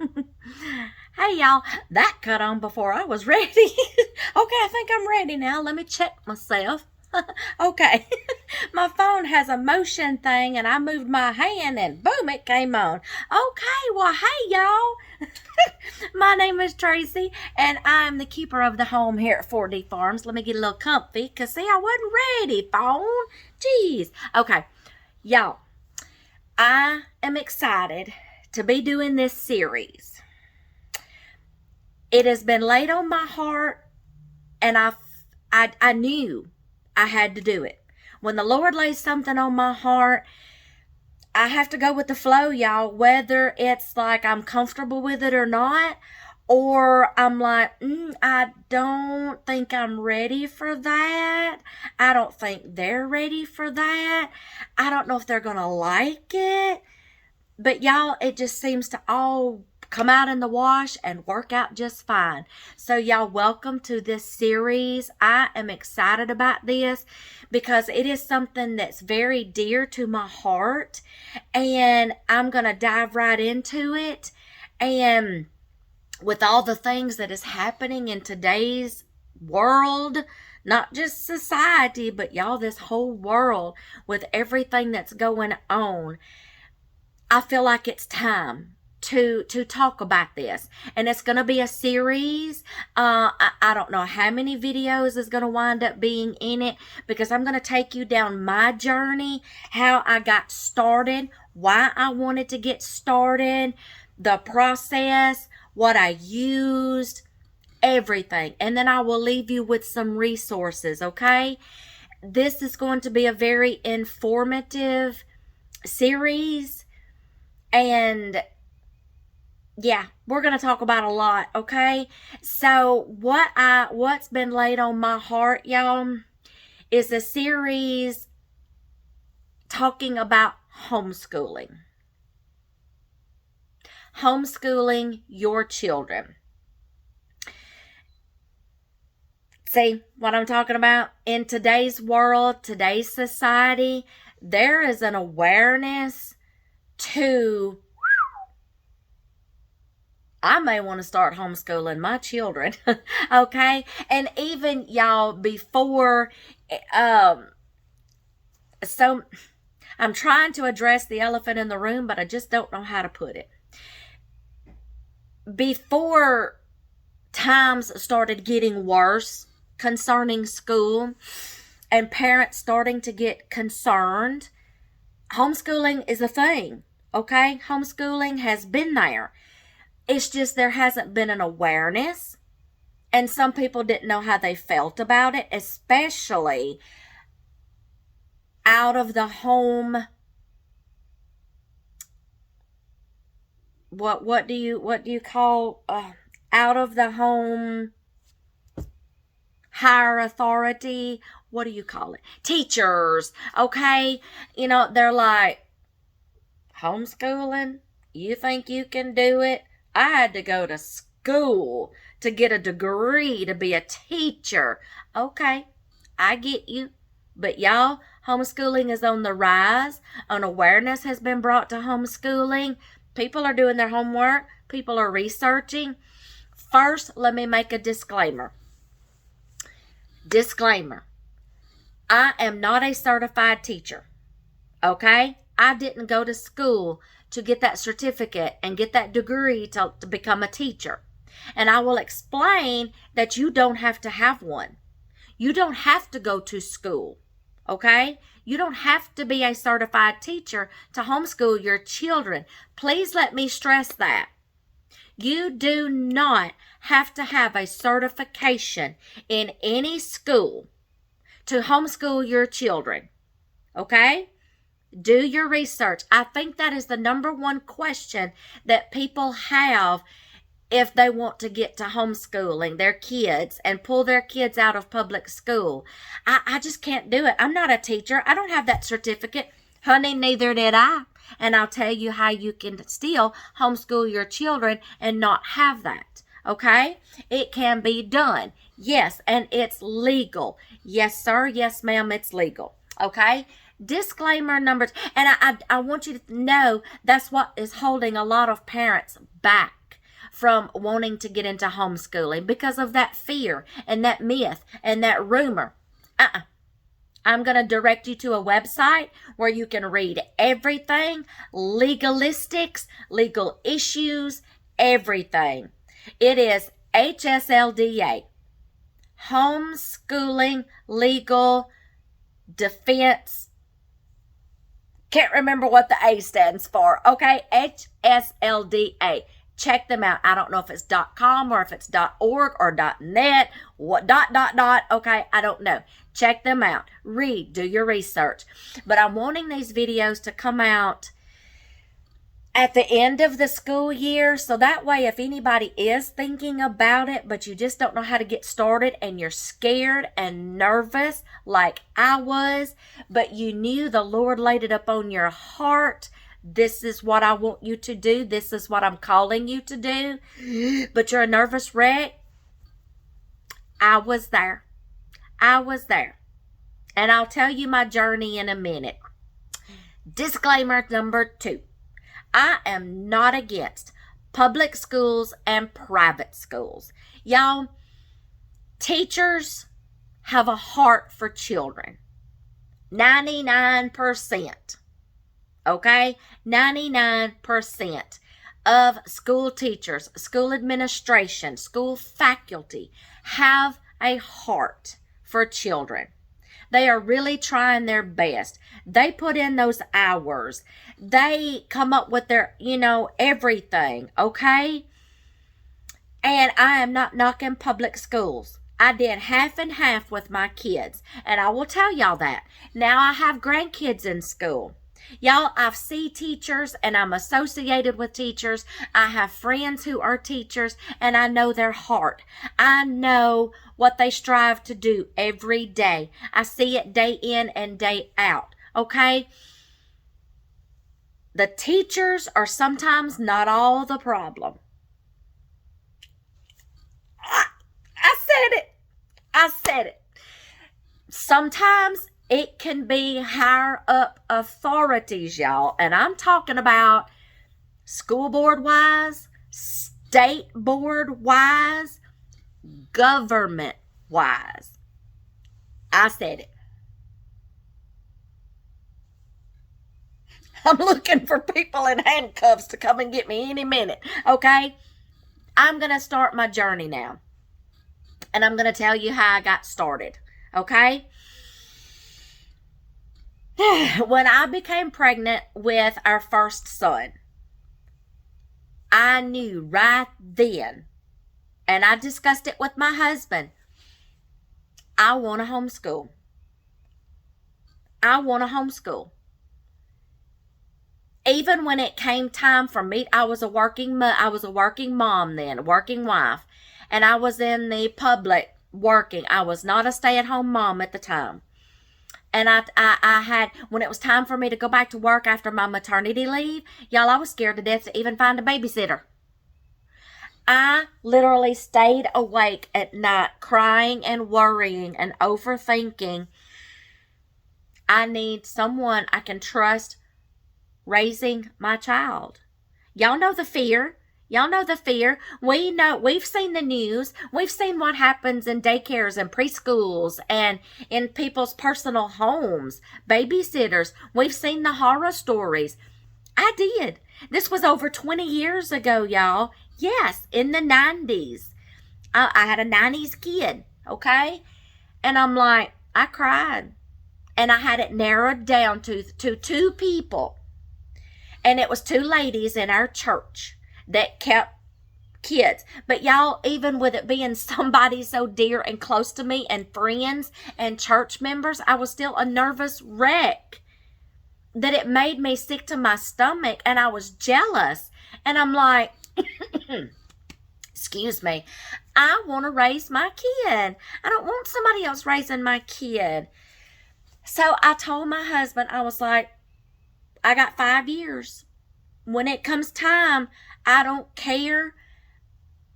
Hey y'all, that cut on before I was ready. Okay, I think I'm ready now. Let me check myself. Okay, my phone has a motion thing and I moved my hand and boom, it came on. Okay, well, hey y'all. My name is Tracy and I'm the keeper of the home here at 4D Farms. Let me get a little comfy because see, I wasn't ready, phone. Jeez. Okay, y'all, I am excited to be doing this series. It has been laid on my heart, and I knew I had to do it. When the Lord lays something on my heart, I have to go with the flow, y'all, whether it's like I'm comfortable with it or not, or I'm like, I don't think I'm ready for that. I don't think they're ready for that. I don't know if they're going to like it. But y'all, it just seems to all come out in the wash and work out just fine. So y'all, welcome to this series. I am excited about this because it is something that's very dear to my heart, and I'm going to dive right into it. And with all the things that is happening in today's world, not just society, but y'all, this whole world with everything that's going on, I feel like it's time to talk about this, and it's going to be a series. I don't know how many videos is going to wind up being in it, because I'm going to take you down my journey, how I got started, why I wanted to get started, the process, what I used, everything, and then I will leave you with some resources. Okay, this is going to be a very informative series. And yeah, we're going to talk about a lot, okay? So what's been laid on my heart, y'all, is a series talking about homeschooling. Homeschooling your children. See what I'm talking about? In today's world, today's society, there is an awareness to, I may want to start homeschooling my children. Okay, and even y'all, before so I'm trying to address the elephant in the room, but I just don't know how to put it. Before times started getting worse concerning school and parents starting to get concerned, homeschooling is a thing. Okay, homeschooling has been there. It's just there hasn't been an awareness, and some people didn't know how they felt about it, especially out of the home. What do you call out of the home higher authority? What do you call it? Teachers. Okay, they're like, homeschooling? You think you can do it? I had to go to school to get a degree to be a teacher. Okay, I get you. But y'all, homeschooling is on the rise. An awareness has been brought to homeschooling. People are doing their homework. People are researching. First, let me make a disclaimer. Disclaimer. I am not a certified teacher. Okay? I didn't go to school to get that certificate and get that degree to become a teacher. And I will explain that you don't have to have one. You don't have to go to school. Okay? You don't have to be a certified teacher to homeschool your children. Please let me stress that. You do not have to have a certification in any school to homeschool your children. Okay? Do your research. I think that is the number one question that people have if they want to get to homeschooling their kids and pull their kids out of public school. I just can't do it. I'm not a teacher. I don't have that certificate. Honey, neither did I. And I'll tell you how you can still homeschool your children and not have that. Okay? It can be done. Yes, and it's legal. Yes, sir. Yes, ma'am, it's legal. Okay? Disclaimer numbers. And I want you to know that's what is holding a lot of parents back. from wanting to get into homeschooling because of that fear and that myth and that rumor. I'm going to direct you to a website where you can read everything, legalistics, legal issues, everything. It is HSLDA, Homeschooling Legal Defense. Can't remember what the A stands for. Okay, HSLDA. Check them out. I don't know if it's .com or if it's .org or .net. What ... Okay, I don't know. Check them out. Read. Do your research. But I'm wanting these videos to come out at the end of the school year, so that way if anybody is thinking about it but you just don't know how to get started and you're scared and nervous like I was, but you knew the Lord laid it up on your heart, this is what I want you to do, this is what I'm calling you to do, but you're a nervous wreck, I was there. And I'll tell you my journey in a minute. Disclaimer number 2. I am not against public schools and private schools. Y'all, teachers have a heart for children. 99%. Okay? 99% of school teachers, school administration, school faculty have a heart for children. They are really trying their best. They put in those hours. They come up with their, everything, okay? And I am not knocking public schools. I did half and half with my kids. And I will tell y'all that. Now I have grandkids in school. Y'all, I see teachers and I'm associated with teachers. I have friends who are teachers and I know their heart. I know what they strive to do every day. I see it day in and day out. Okay? The teachers are sometimes not all the problem. I said it. Sometimes it can be higher up authorities, y'all. And I'm talking about school board wise, state board wise, government wise. I said it. I'm looking for people in handcuffs to come and get me any minute, okay? I'm going to start my journey now. And I'm going to tell you how I got started, okay? When I became pregnant with our first son, I knew right then, and I discussed it with my husband, I want to homeschool. Even when it came time for me, I was a working mom then, a working wife, and I was in the public working. I was not a stay-at-home mom at the time. And I had, when it was time for me to go back to work after my maternity leave, y'all, I was scared to death to even find a babysitter. I literally stayed awake at night crying and worrying and overthinking. I need someone I can trust raising my child. Y'all know the fear. We've seen the news. We've seen what happens in daycares and preschools and in people's personal homes, babysitters. We've seen the horror stories. I did. This was over 20 years ago, y'all. Yes, in the 90s. I had a 90s kid, okay? And I'm like, I cried. And I had it narrowed down to 2 people. And it was 2 ladies in our church that kept kids. But y'all, even with it being somebody so dear and close to me and friends and church members, I was still a nervous wreck that it made me sick to my stomach and I was jealous. And I'm like, excuse me, I want to raise my kid. I don't want somebody else raising my kid. So I told my husband, I was like, I got 5 years. When it comes time, I don't care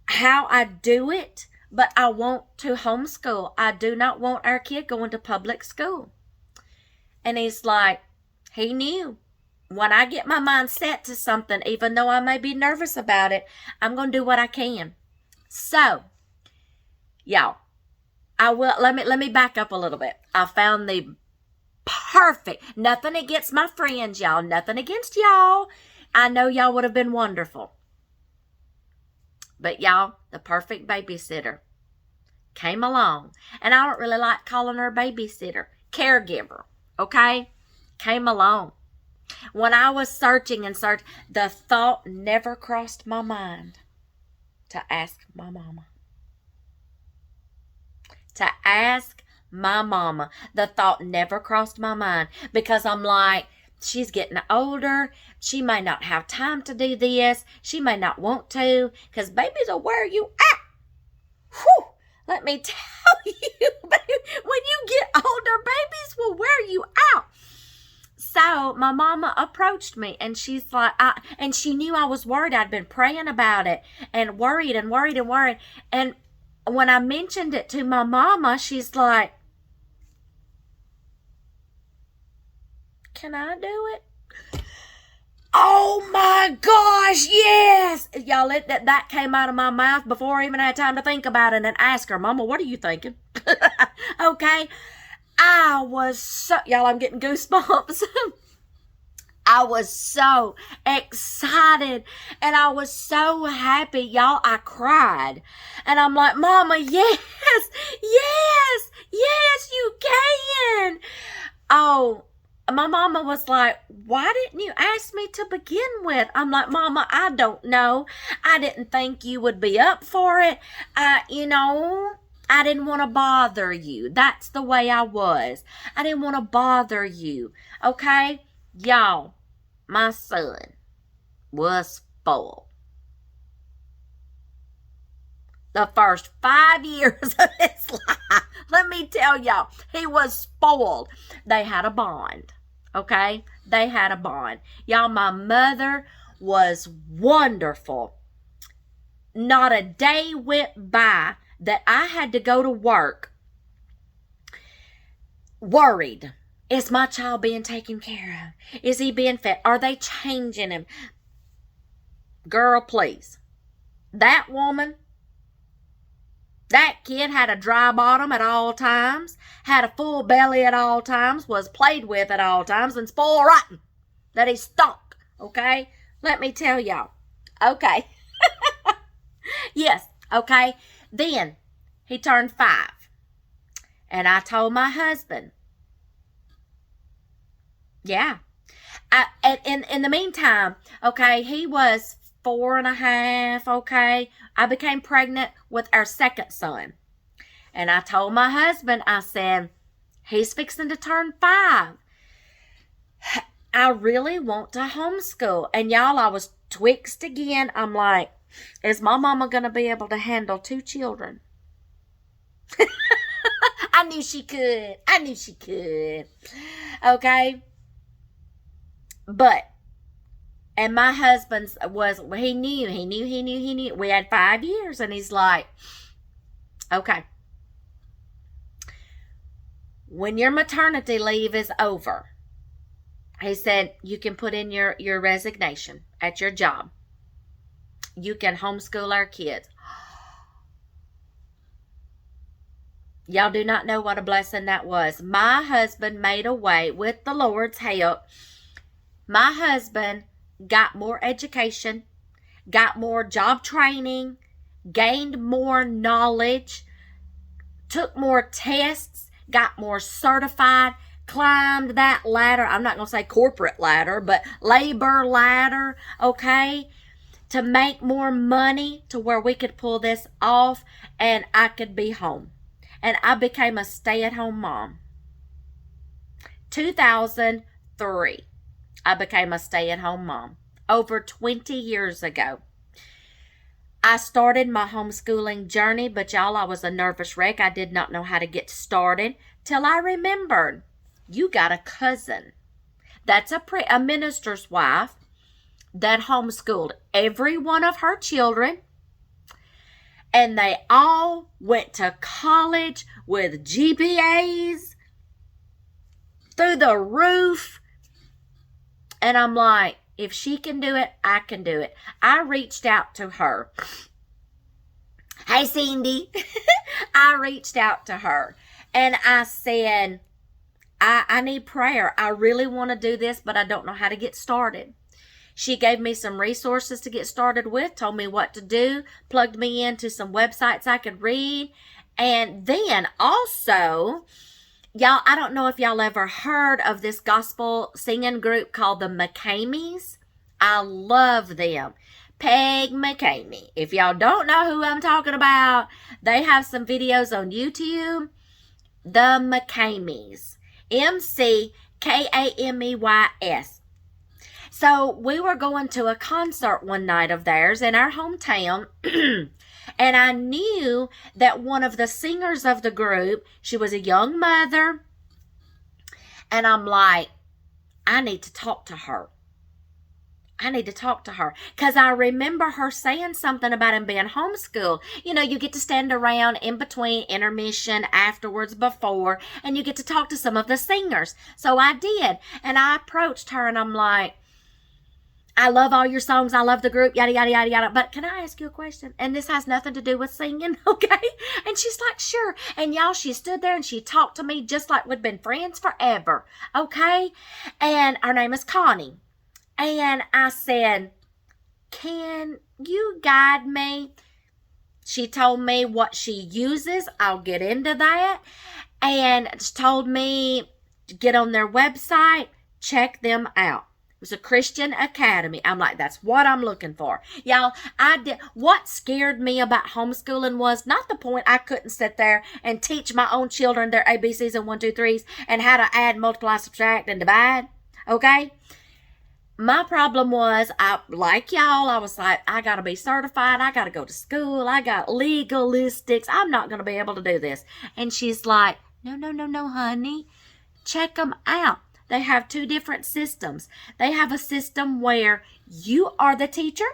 how I do it, but I want to homeschool. I do not want our kid going to public school. And he's like, he knew. when I get my mind set to something, even though I may be nervous about it, I'm going to do what I can. So, y'all, let me back up a little bit. I found the perfect, nothing against my friends, y'all, nothing against y'all. I know y'all would have been wonderful. But y'all, the perfect babysitter came along. And I don't really like calling her babysitter. Caregiver, okay? Came along. When I was searching, the thought never crossed my mind to ask my mama. To ask my mama. The thought never crossed my mind because I'm like, she's getting older. She may not have time to do this. She may not want to because babies will wear you out. Whew. Let me tell you, when you get older, babies will wear you out. So my mama approached me and she's like, and she knew I was worried. I'd been praying about it and worried. And when I mentioned it to my mama, she's like, can I do it? Oh my gosh, yes! Y'all, that came out of my mouth before I even had time to think about it and ask her, Mama, what are you thinking? Okay? I was so, y'all, I'm getting goosebumps. I was so excited and I was so happy, y'all. I cried. And I'm like, Mama, yes, you can. Oh, my mama was like, why didn't you ask me to begin with? I'm like, Mama, I don't know. I didn't think you would be up for it. I didn't want to bother you. That's the way I was. I didn't want to bother you. Okay? Y'all, my son was spoiled. The first 5 years of his life, let me tell y'all, he was spoiled. They had a bond. Okay? They had a bond. Y'all, my mother was wonderful. Not a day went by that I had to go to work worried. Is my child being taken care of? Is he being fed? Are they changing him? Girl, please. That woman, that kid had a dry bottom at all times, had a full belly at all times, was played with at all times, and spoiled rotten that he stunk. Okay? Let me tell y'all. Okay. Yes. Okay. Then he turned 5. And I told my husband, yeah. In the meantime, okay, he was 4.5, okay. I became pregnant with our second son. And I told my husband, I said, he's fixing to turn 5. I really want to homeschool. And y'all, I was twixt again. I'm like, is my mama going to be able to handle 2 children? I knew she could. Okay? But, and my husband's was, he knew. We had 5 years, and he's like, okay. When your maternity leave is over, he said, you can put in your resignation at your job. You can homeschool our kids. Y'all do not know what a blessing that was. My husband made a way with the Lord's help. My husband got more education, got more job training, gained more knowledge, took more tests, got more certified, climbed that ladder. I'm not going to say corporate ladder, but labor ladder, okay, to make more money to where we could pull this off and I could be home. And I became a stay-at-home mom. 2003, I became a stay-at-home mom. Over 20 years ago. I started my homeschooling journey, but y'all, I was a nervous wreck. I did not know how to get started till I remembered. You got a cousin that's a minister's wife that homeschooled every one of her children. And they all went to college with GPAs through the roof. And I'm like, if she can do it, I can do it. I reached out to her. Hey, Cindy. I reached out to her and I said, I need prayer. I really want to do this, but I don't know how to get started. She gave me some resources to get started with, told me what to do, plugged me into some websites I could read. And then also, y'all, I don't know if y'all ever heard of this gospel singing group called the McCameys. I love them. Peg McCamey. If y'all don't know who I'm talking about, they have some videos on YouTube. The McCameys. McCameys. So we were going to a concert one night of theirs in our hometown. And I knew that one of the singers of the group, she was a young mother. And I'm like, I need to talk to her. Because I remember her saying something about him being homeschooled. You know, you get to stand around in between intermission, afterwards, before, and you get to talk to some of the singers. So I did. And I approached her and I'm like, I love all your songs. I love the group, yada, yada, yada, yada. But can I ask you a question? And this has nothing to do with singing, okay? And she's like, sure. And y'all, she stood there and she talked to me just like we'd been friends forever, okay? And her name is Connie. And I said, can you guide me? She told me what she uses. I'll get into that. And told me to get on their website, check them out. It was a Christian academy. I'm like, that's what I'm looking for. Y'all, what scared me about homeschooling was not the point I couldn't sit there and teach my own children their ABCs and 1, 2, 3s and how to add, multiply, subtract, and divide. Okay? My problem was, like y'all, I was like, I got to be certified. I got to go to school. I got legalistics. I'm not going to be able to do this. And she's like, no, honey. Check them out. They have 2 different systems. They have a system where you are the teacher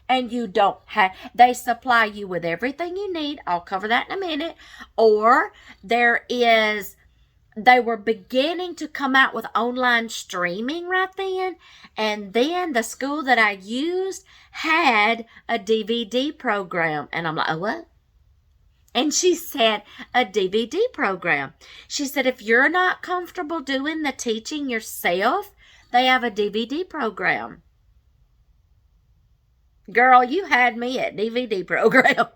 and you don't have, they supply you with everything you need. I'll cover that in a minute. Or they were beginning to come out with online streaming right then. And then the school that I used had a DVD program. And I'm like, oh, what? And she said, a DVD program. She said, if you're not comfortable doing the teaching yourself, they have a DVD program. Girl, you had me at DVD program.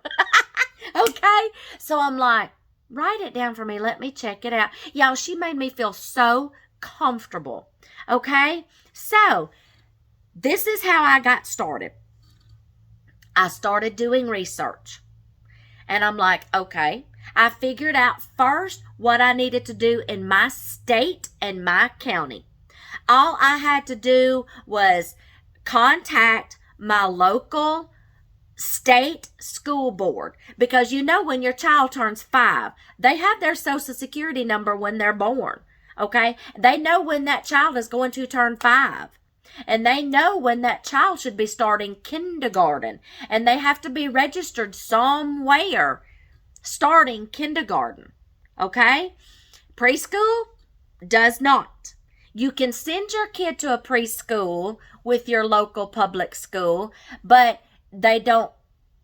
Okay? So I'm like, write it down for me. Let me check it out. Y'all, she made me feel so comfortable. Okay? So, this is how I got started. I started doing research. And I'm like, okay. I figured out first what I needed to do in my state and my county. All I had to do was contact my local state school board, because you know when your child turns 5, they have their social security number when they're born. Okay? They know when that child is going to turn 5. And they know when that child should be starting kindergarten. And they have to be registered somewhere starting kindergarten. Okay? Preschool does not. You can send your kid to a preschool with your local public school, but they don't,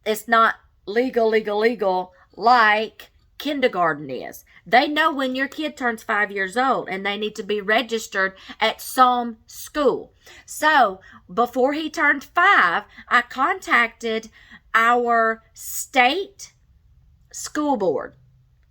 it's not legal like kindergarten is. They know when your kid turns 5 years old and they need to be registered at some school. So before he turned 5, I contacted our state school board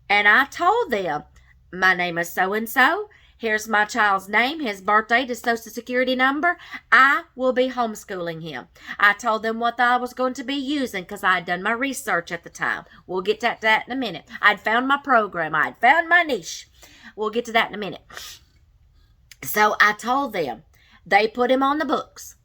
and I told them, my name is so-and-so. Here's my child's name, his birthday, his social security number. I will be homeschooling him. I told them what I was going to be using because I had done my research at the time. We'll get to that in a minute. I'd found my program. I'd found my niche. We'll get to that in a minute. So I told them. They put him on the books.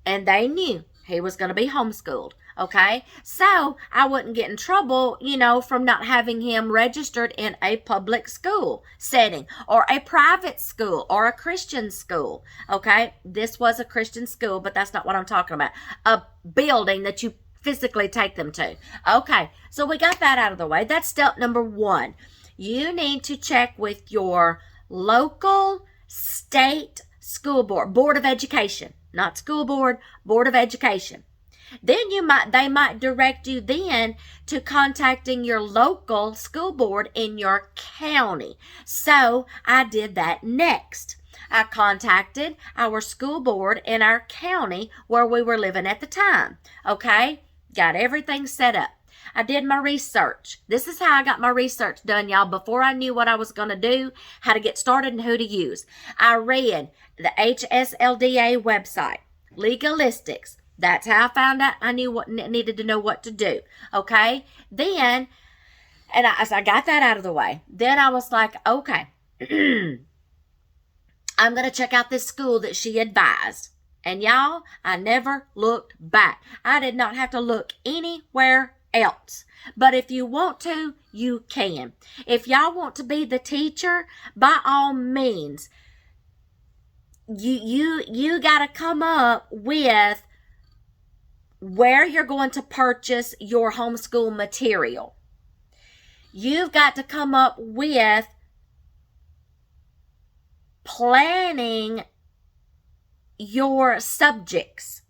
And they knew he was going to be homeschooled. Okay, so I wouldn't get in trouble, from not having him registered in a public school setting or a private school or a Christian school. Okay, this was a Christian school, but that's not what I'm talking about. A building that you physically take them to. Okay, so we got that out of the way. That's step number 1. You need to check with your local state school board, Board of Education, not school board, Board of Education. Then they might direct you then to contacting your local school board in your county. So I did that next. I contacted our school board in our county where we were living at the time. Okay? Got everything set up. I did my research. This is how I got my research done, y'all, before I knew what I was going to do, how to get started, and who to use. I read the HSLDA website, legalistics. That's how I found out I knew what needed to know what to do. Okay? Then, as I got that out of the way, then I was like, okay, I'm going to check out this school that she advised. And y'all, I never looked back. I did not have to look anywhere else. But if you want to, you can. If y'all want to be the teacher, by all means, you got to come up with where you're going to purchase your homeschool material. You've got to come up with planning your subjects,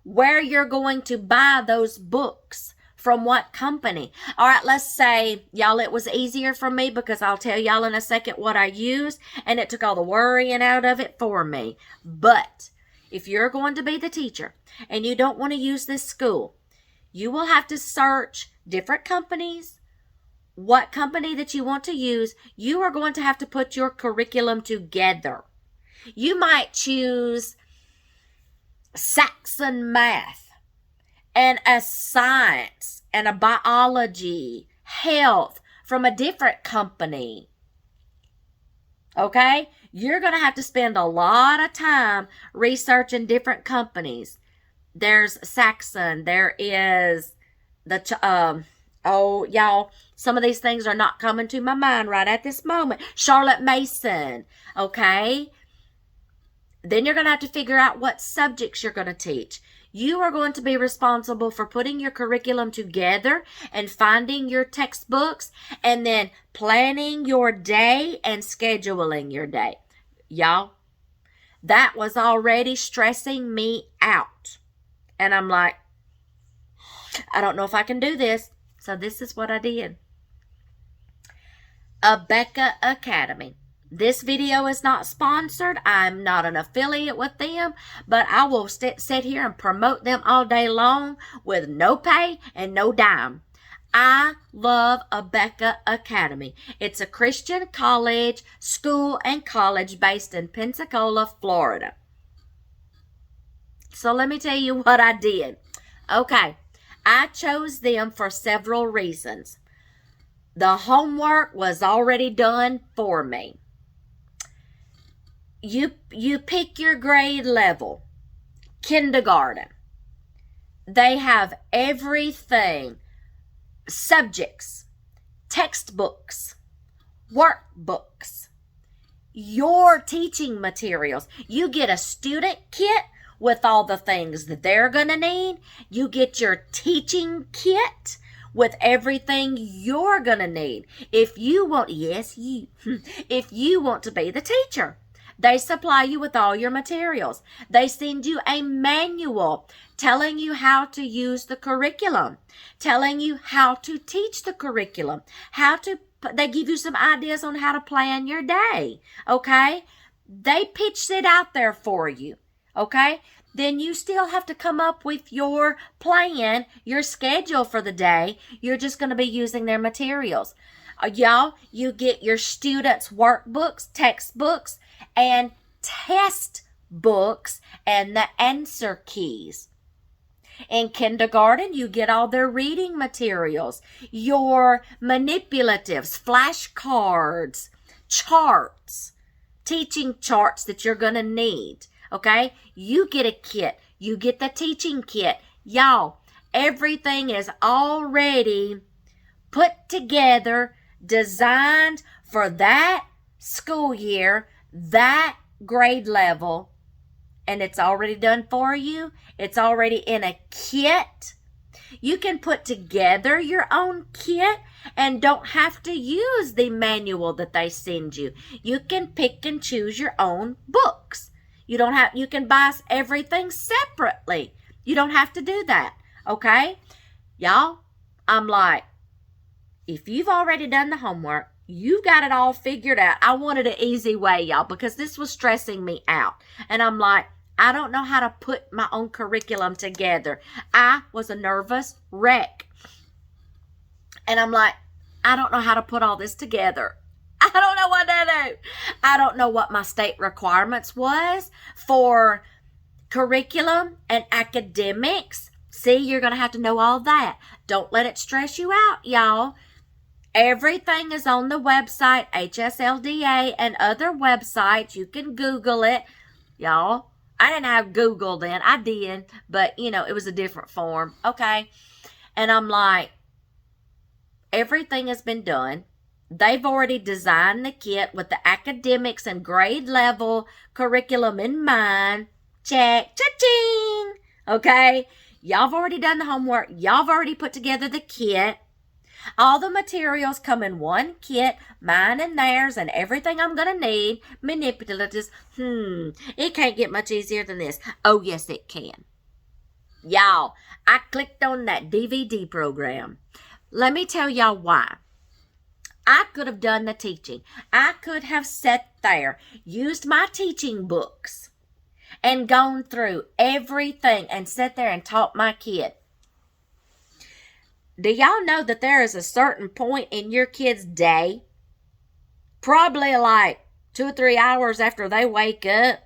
where you're going to buy those books, from what company. All right, let's say, y'all, it was easier for me because I'll tell y'all in a second what I used, and it took all the worrying out of it for me. But if you're going to be the teacher and you don't want to use this school, you will have to search different companies, what company that you want to use. You are going to have to put your curriculum together. You might choose Saxon Math and a science and a biology, health from a different company. Okay? You're going to have to spend a lot of time researching different companies. There's Saxon. There is y'all, some of these things are not coming to my mind right at this moment. Charlotte Mason. Okay? Then you're going to have to figure out what subjects you're going to teach. You are going to be responsible for putting your curriculum together and finding your textbooks and then planning your day and scheduling your day. Y'all, that was already stressing me out. And I'm like, I don't know if I can do this. So this is what I did. Abeka Academy. This video is not sponsored. I'm not an affiliate with them, but I will sit here and promote them all day long with no pay and no dime. I love Abeka Academy. It's a Christian college, school, and college based in Pensacola, Florida. So let me tell you what I did. Okay, I chose them for several reasons. The homework was already done for me. You pick your grade level. Kindergarten. They have everything. Subjects, textbooks, workbooks, your teaching materials. You get a student kit with all the things that they're going to need. You get your teaching kit with everything you're going to need. If you want, if you want to be the teacher. They supply you with all your materials. They send you a manual telling you how to use the curriculum, telling you how to teach the curriculum, they give you some ideas on how to plan your day, okay? They pitched it out there for you, okay? Then you still have to come up with your plan, your schedule for the day. You're just going to be using their materials. Y'all, you get your students' workbooks, textbooks, and test books and the answer keys. In kindergarten, you get all their reading materials, your manipulatives, flashcards, charts, teaching charts that you're going to need. Okay? You get a kit. You get the teaching kit. Y'all, everything is already put together, designed for that school year, that grade level, and it's already done for you. It's already in a kit. You can put together your own kit and don't have to use the manual that they send you. You can pick and choose your own books. You can buy everything separately. You don't have to do that. Okay? Y'all, I'm like, if you've already done the homework, you've got it all figured out. I wanted an easy way, y'all, because this was stressing me out. And I'm like, I don't know how to put my own curriculum together. I was a nervous wreck. And I'm like, I don't know how to put all this together. I don't know what to do. I don't know what my state requirements was for curriculum and academics. See, you're going to have to know all that. Don't let it stress you out, y'all. Everything is on the website, HSLDA and other websites. You can Google it. Y'all, I didn't have Google then. I did, but, it was a different form. Okay. And I'm like, everything has been done. They've already designed the kit with the academics and grade level curriculum in mind. Check. Cha-ching. Okay. Y'all have already done the homework. Y'all have already put together the kit. All the materials come in one kit, mine and theirs, and everything I'm going to need. Manipulatives. It can't get much easier than this. Oh, yes, it can. Y'all, I clicked on that DVD program. Let me tell y'all why. I could have done the teaching. I could have sat there, used my teaching books, and gone through everything and sat there and taught my kid. Do y'all know that there is a certain point in your kid's day, probably like 2 or 3 hours after they wake up,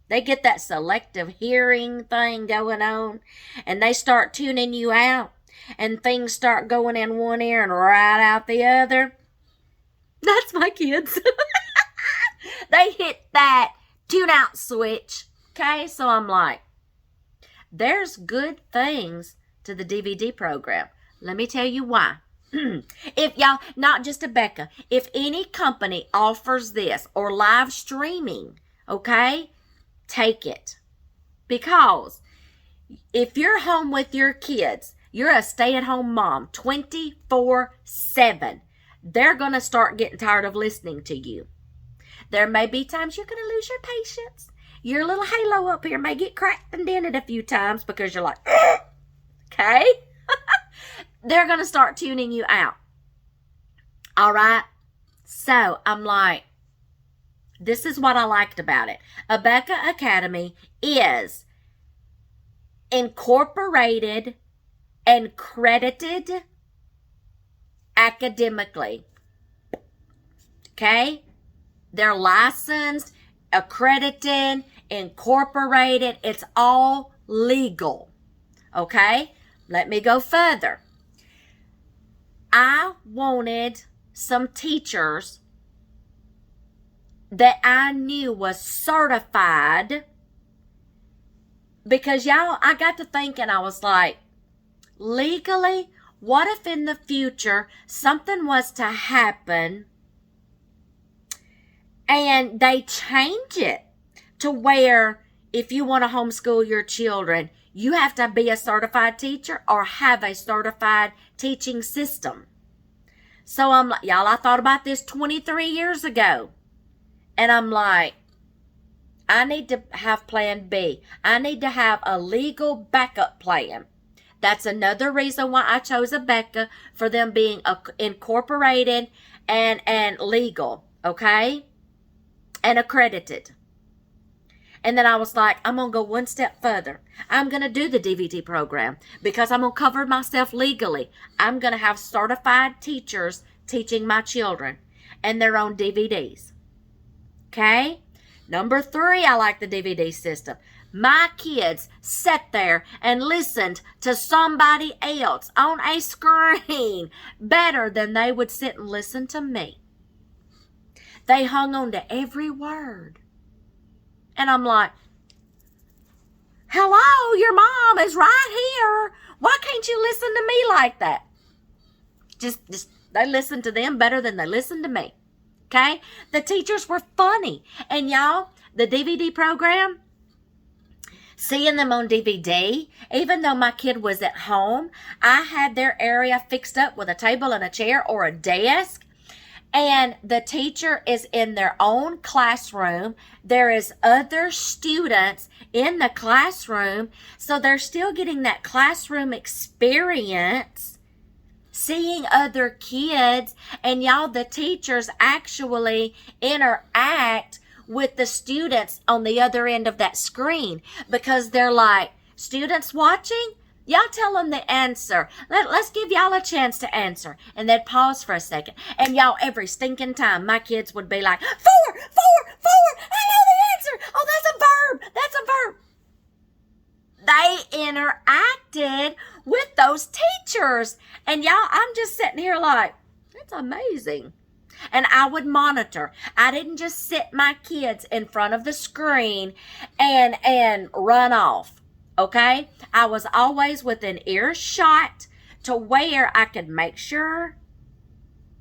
they get that selective hearing thing going on, and they start tuning you out, and things start going in one ear and right out the other? That's my kids. They hit that tune out switch. Okay, so I'm like, there's good things to the DVD program. Let me tell you why. If y'all, not just a Becca, if any company offers this or live streaming, okay, take it. Because if you're home with your kids, you're a stay-at-home mom 24/7, they're going to start getting tired of listening to you. There may be times you're going to lose your patience. Your little halo up here may get cracked and dented a few times because you're like, okay? They're going to start tuning you out. All right? So, I'm like, this is what I liked about it. Abeka Academy is incorporated and credited academically. Okay? They're licensed, accredited, incorporated. It's all legal. Okay? Let me go further. I wanted some teachers that I knew was certified, because y'all, I got to thinking, I was like, legally, what if in the future something was to happen and they change it to where if you want to homeschool your children, you have to be a certified teacher or have a certified teaching system. So I'm like, y'all, I thought about this 23 years ago. And I'm like, I need to have plan B. I need to have a legal backup plan. That's another reason why I chose Abeka, for them being incorporated and legal, okay? And accredited. And then I was like, I'm going to go one step further. I'm going to do the DVD program because I'm going to cover myself legally. I'm going to have certified teachers teaching my children and their own DVDs. Okay? Number 3, I like the DVD system. My kids sat there and listened to somebody else on a screen better than they would sit and listen to me. They hung on to every word. And I'm like, hello, your mom is right here. Why can't you listen to me like that? Just they listen to them better than they listen to me. Okay? The teachers were funny. And y'all, the DVD program, seeing them on DVD, even though my kid was at home, I had their area fixed up with a table and a chair or a desk. and the teacher is in their own classroom. There is other students in the classroom, so they're still getting that classroom experience, seeing other kids, and y'all, the teachers actually interact with the students on the other end of that screen, because they're like, students watching, y'all tell them the answer. Let's give y'all a chance to answer. And they'd pause for a second. And y'all, every stinking time, my kids would be like, 4, 4, 4, I know the answer. Oh, that's a verb. That's a verb. They interacted with those teachers. And y'all, I'm just sitting here like, that's amazing. And I would monitor. I didn't just sit my kids in front of the screen and run off. Okay? I was always within earshot to where I could make sure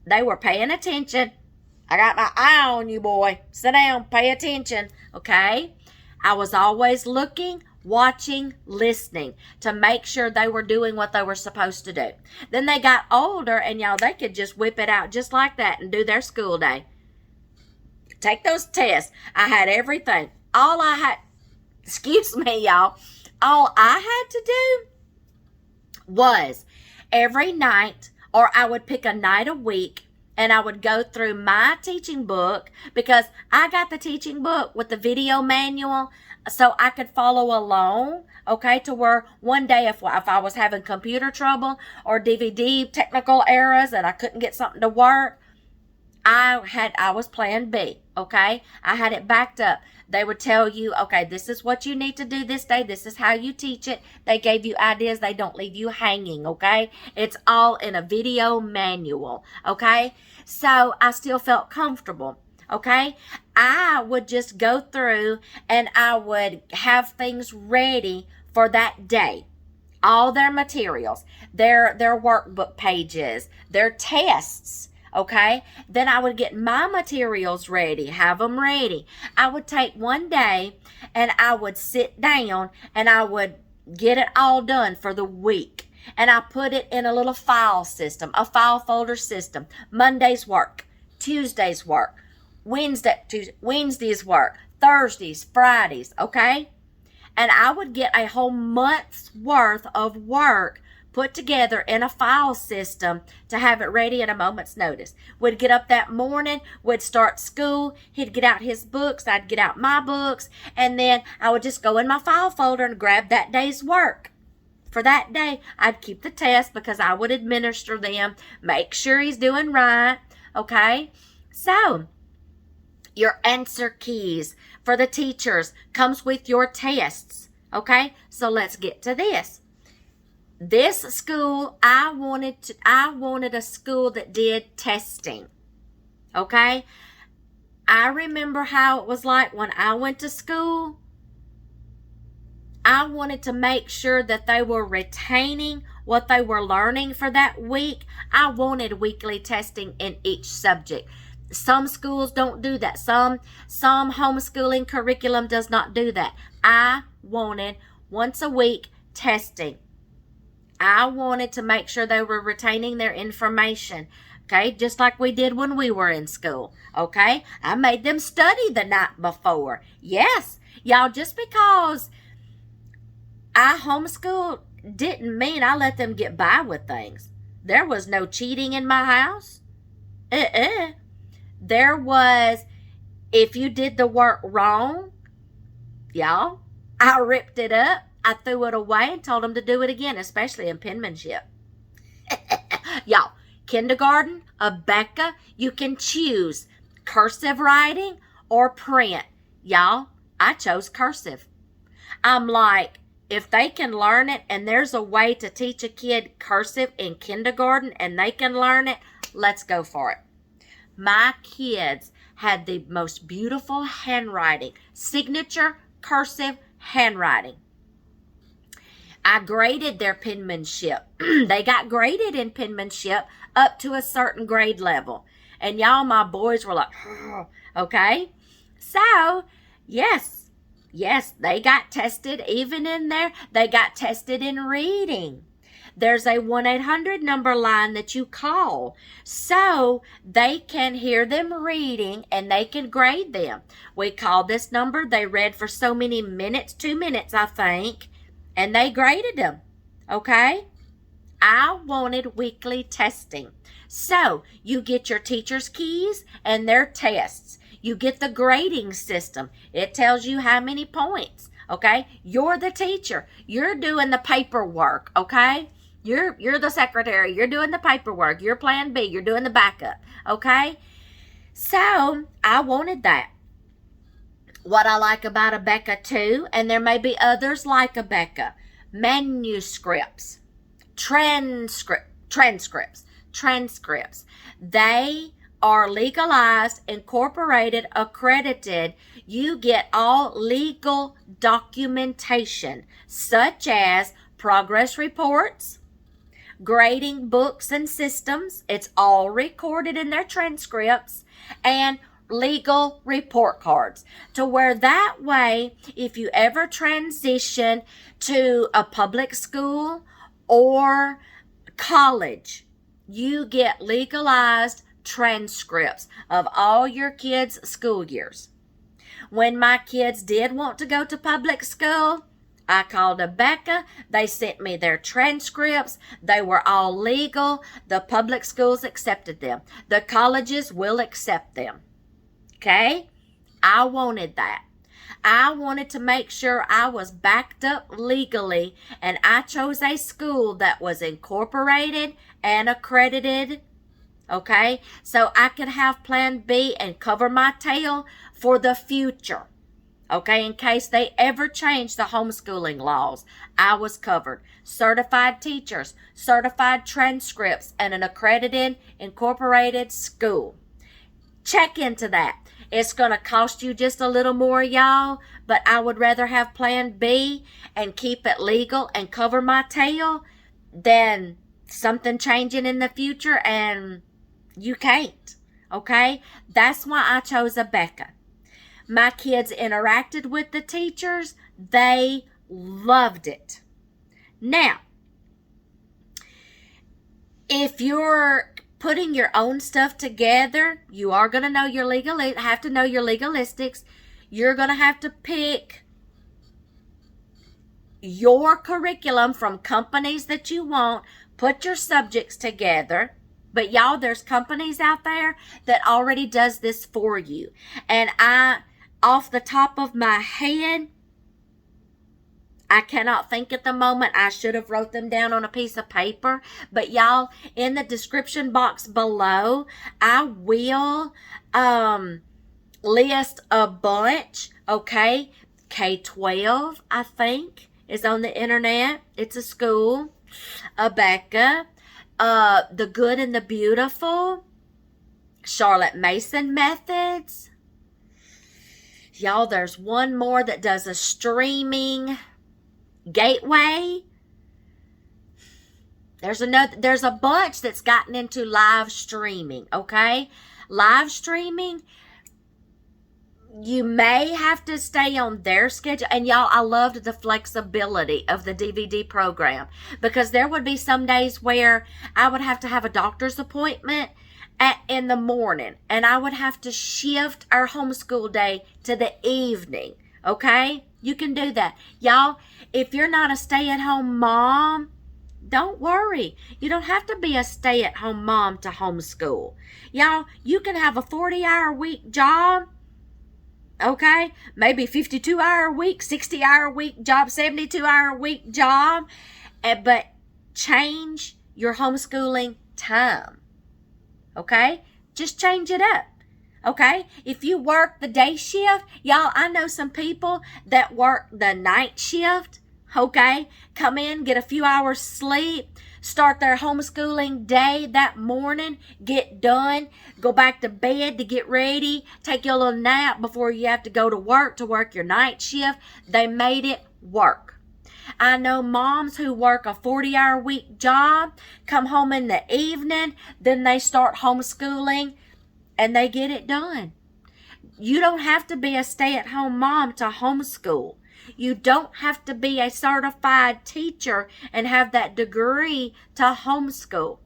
they were paying attention. I got my eye on you, boy. Sit down, pay attention. Okay? I was always looking, watching, listening to make sure they were doing what they were supposed to do. Then they got older, and y'all, they could just whip it out just like that and do their school day. Take those tests. I had everything. All I had, excuse me, y'all, all I had to do was every night, or I would pick a night a week, and I would go through my teaching book, because I got the teaching book with the video manual so I could follow along, okay, to where one day if I was having computer trouble or DVD technical errors and I couldn't get something to work, I was plan B, okay? I had it backed up. They would tell you, okay, this is what you need to do this day. This is how you teach it. They gave you ideas. They don't leave you hanging, okay? It's all in a video manual, okay? So I still felt comfortable, okay? I would just go through and I would have things ready for that day. All their materials, their workbook pages, their tests, okay? Then I would get my materials ready, have them ready. I would take one day and I would sit down and I would get it all done for the week. And I put it in a little file system, a file folder system. Monday's work, Tuesday's work, Wednesday's work, Thursdays, Fridays, okay? And I would get a whole month's worth of work put together in a file system to have it ready at a moment's notice. Would get up that morning, would start school, he'd get out his books, I'd get out my books, and then I would just go in my file folder and grab that day's work. For that day, I'd keep the test because I would administer them, make sure he's doing right, okay? So, your answer keys for the teachers comes with your tests, okay? So let's get to this. This school, I wanted a school that did testing, okay? I remember how it was like when I went to school. I wanted to make sure that they were retaining what they were learning for that week. I wanted weekly testing in each subject. Some schools don't do that. Some homeschooling curriculum does not do that. I wanted once a week testing. I wanted to make sure they were retaining their information, okay, just like we did when we were in school, okay? I made them study the night before. Yes, y'all, just because I homeschooled didn't mean I let them get by with things. There was no cheating in my house. There was, if you did the work wrong, y'all, I ripped it up. I threw it away and told them to do it again, especially in penmanship. Y'all, kindergarten, Abeka, you can choose cursive writing or print. Y'all, I chose cursive. I'm like, if they can learn it and there's a way to teach a kid cursive in kindergarten and they can learn it, let's go for it. My kids had the most beautiful handwriting, signature cursive handwriting. I graded their penmanship. They got graded in penmanship up to a certain grade level. And y'all, my boys were like, oh, okay? So, yes, they got tested even in there. They got tested in reading. there's a 1-800 number line that you call so they can hear them reading and they can grade them. We called this number. They read for so many minutes, 2 minutes, I think, and they graded them. Okay? I wanted weekly testing. So you get your teacher's keys and their tests. You get the grading system. It tells you how many points. Okay? You're the teacher. You're doing the paperwork. Okay? You're the secretary. You're doing the paperwork. You're plan B. You're doing the backup. Okay? So I wanted that. What I like about Abeka too, and there may be others like Abeka, manuscripts, transcripts. They are legalized, incorporated, accredited. You get all legal documentation, such as progress reports, grading books and systems. It's all recorded in their transcripts, and legal report cards, to where that way, if you ever transition to a public school or college, you get legalized transcripts of all your kids' school years. When my kids did want to go to public school, I called Abeka. They sent me their transcripts. They were all legal. The public schools accepted them. The colleges will accept them. Okay? I wanted that. I wanted to make sure I was backed up legally, and I chose a school that was incorporated and accredited. Okay? So I could have plan B and cover my tail for the future. Okay? In case they ever change the homeschooling laws, I was covered. Certified teachers, certified transcripts, and an accredited, incorporated school. Check into that. It's going to cost you just a little more, y'all, but I would rather have plan B and keep it legal and cover my tail than something changing in the future and you can't. Okay? That's why I chose Abeka. My kids interacted with the teachers. They loved it. Now, if you're putting your own stuff together, you are going to know your have to know your legalistics. You're going to have to pick your curriculum from companies that you want. Put your subjects together. But y'all, there's companies out there that already does this for you. And off the top of my head, I cannot think at the moment. I should have wrote them down on a piece of paper. But y'all, in the description box below, I will list a bunch. Okay? K-12, I think, is on the internet. It's a school. Abeka. The Good and the Beautiful. Charlotte Mason Methods. Y'all, there's one more that does a streaming gateway. There's a bunch that's gotten into live streaming, okay? Live streaming, you may have to stay on their schedule. And y'all, I loved the flexibility of the DVD program, because there would be some days where I would have to have a doctor's appointment in the morning, and I would have to shift our homeschool day to the evening, okay? You can do that. Y'all, if you're not a stay-at-home mom, don't worry. You don't have to be a stay-at-home mom to homeschool. Y'all, you can have a 40-hour-week job, okay? Maybe 52-hour-week, 60-hour-week job, 72-hour-week job, but change your homeschooling time, okay? Just change it up. Okay, if you work the day shift, y'all, I know some people that work the night shift, okay? Come in, get a few hours sleep, start their homeschooling day that morning, get done, go back to bed to get ready, take your little nap before you have to go to work your night shift. They made it work. I know moms who work a 40-hour-week job, come home in the evening, then they start homeschooling, and they get it done. You don't have to be a stay-at-home mom to homeschool. You don't have to be a certified teacher and have that degree to homeschool.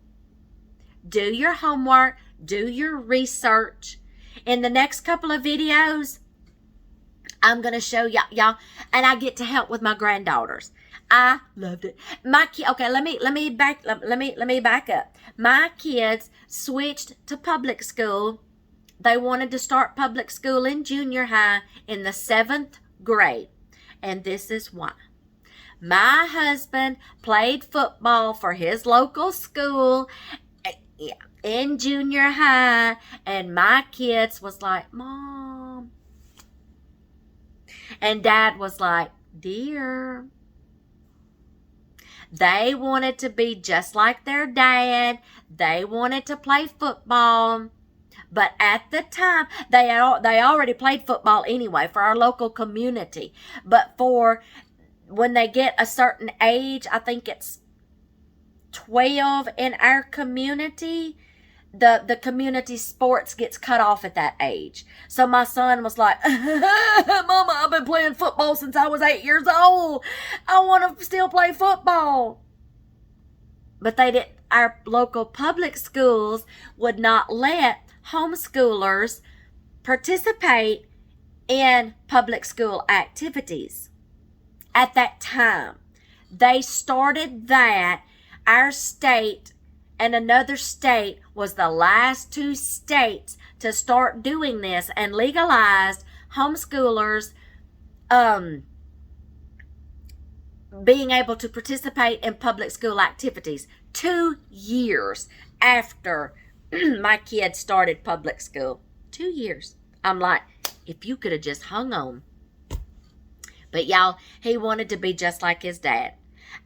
Do your homework, do your research. In the next couple of videos, I'm going to show y'all, and I get to help with my granddaughters. I loved it. Okay, let me back up. My kids switched to public school. They wanted to start public school in junior high in the 7th grade. And this is why. My husband played football for his local school in junior high, and my kids was like, Mom. And Dad was like, Dear. They wanted to be just like their dad. They wanted to play football. But at the time, they already played football anyway for our local community. But for when they get a certain age, I think it's 12 in our community, the community sports gets cut off at that age. So my son was like, Mama, I've been playing football since I was 8 years old. I want to still play football. But they didn't. Our local public schools would not let homeschoolers participate in public school activities. At that time, they started that. Our state and another state was the last 2 states to start doing this and legalized homeschoolers being able to participate in public school activities 2 years after my kids started public school. 2 years. I'm like, if you could have just hung on. But y'all, he wanted to be just like his dad.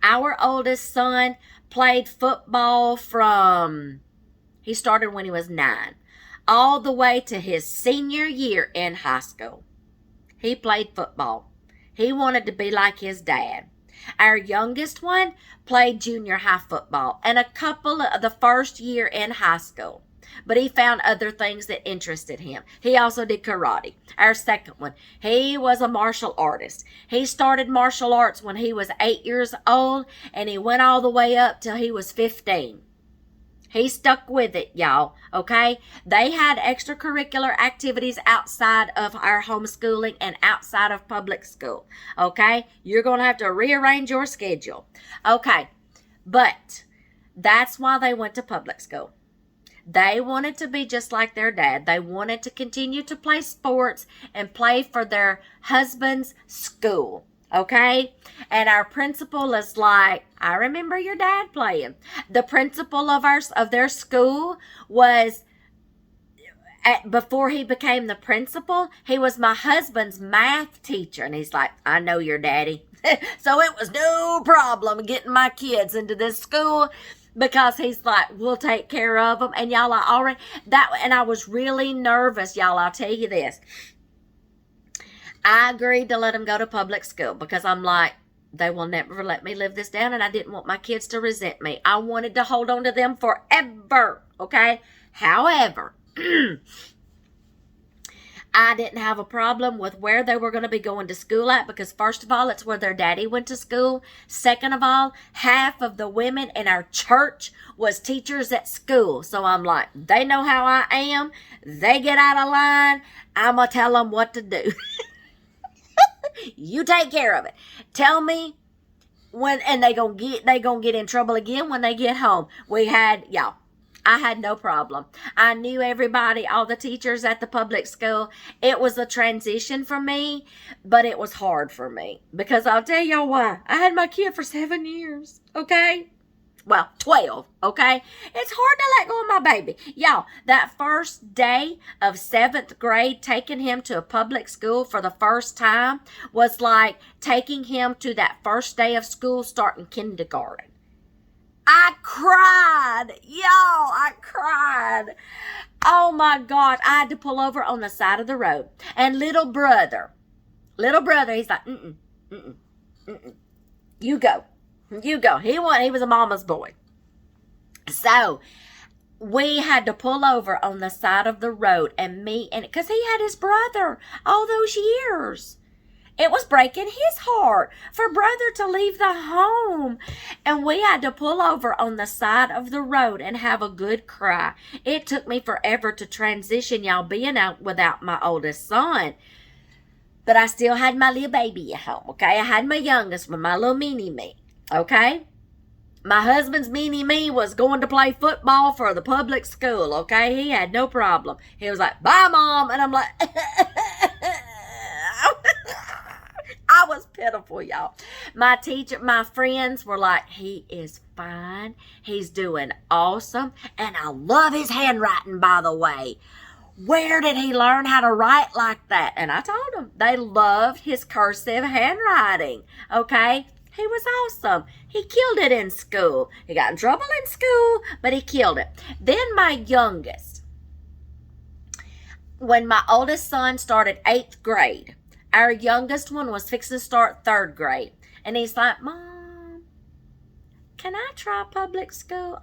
Our oldest son played football he started when he was 9, all the way to his senior year in high school. He played football. He wanted to be like his dad. Our youngest one played junior high football and a couple of the first year in high school. But he found other things that interested him. He also did karate. Our second one, he was a martial artist. He started martial arts when he was 8 years old, and he went all the way up till he was 15. He stuck with it, y'all, okay? They had extracurricular activities outside of our homeschooling and outside of public school, okay? You're going to have to rearrange your schedule. Okay, but that's why they went to public school. They wanted to be just like their dad. They wanted to continue to play sports and play for their husband's school. Okay? And our principal is like, I remember your dad playing. The principal of their school was, before he became the principal, he was my husband's math teacher. And he's like, I know your daddy. So it was no problem getting my kids into this school, because he's like, we'll take care of them. And y'all, I was really nervous, y'all. I'll tell you this. I agreed to let him go to public school because I'm like, they will never let me live this down, and I didn't want my kids to resent me. I wanted to hold on to them forever, okay? However, I didn't have a problem with where they were going to be going to school at, because first of all, it's where their daddy went to school. Second of all, half of the women in our church was teachers at school. So I'm like, they know how I am. They get out of line. I'm going to tell them what to do. You take care of it. Tell me when, and they gonna get in trouble again when they get home. I had no problem. I knew everybody, all the teachers at the public school. It was a transition for me, but it was hard for me, because I'll tell y'all why. I had my kid for 7 years, okay? Well, 12, okay? It's hard to let go of my baby. Y'all, that first day of 7th grade, taking him to a public school for the first time was like taking him to that first day of school starting kindergarten. I cried. Y'all, I cried. Oh my God. I had to pull over on the side of the road. And little brother, he's like, you go. You go. He was a mama's boy. So we had to pull over on the side of the road, and because he had his brother all those years. It was breaking his heart for brother to leave the home. And we had to pull over on the side of the road and have a good cry. It took me forever to transition, y'all, being out without my oldest son. But I still had my little baby at home, okay? I had my youngest one, my little mini-me, okay? My husband's mini-me was going to play football for the public school, okay? He had no problem. He was like, bye, Mom. And I'm like, I was pitiful, y'all. My friends were like, he is fine. He's doing awesome. And I love his handwriting, by the way. Where did he learn how to write like that? And I told them they loved his cursive handwriting, okay? He was awesome. He killed it in school. He got in trouble in school, but he killed it. Then my youngest, when my oldest son started 8th grade, our youngest one was fixing to start 3rd grade. And he's like, Mom, can I try public school?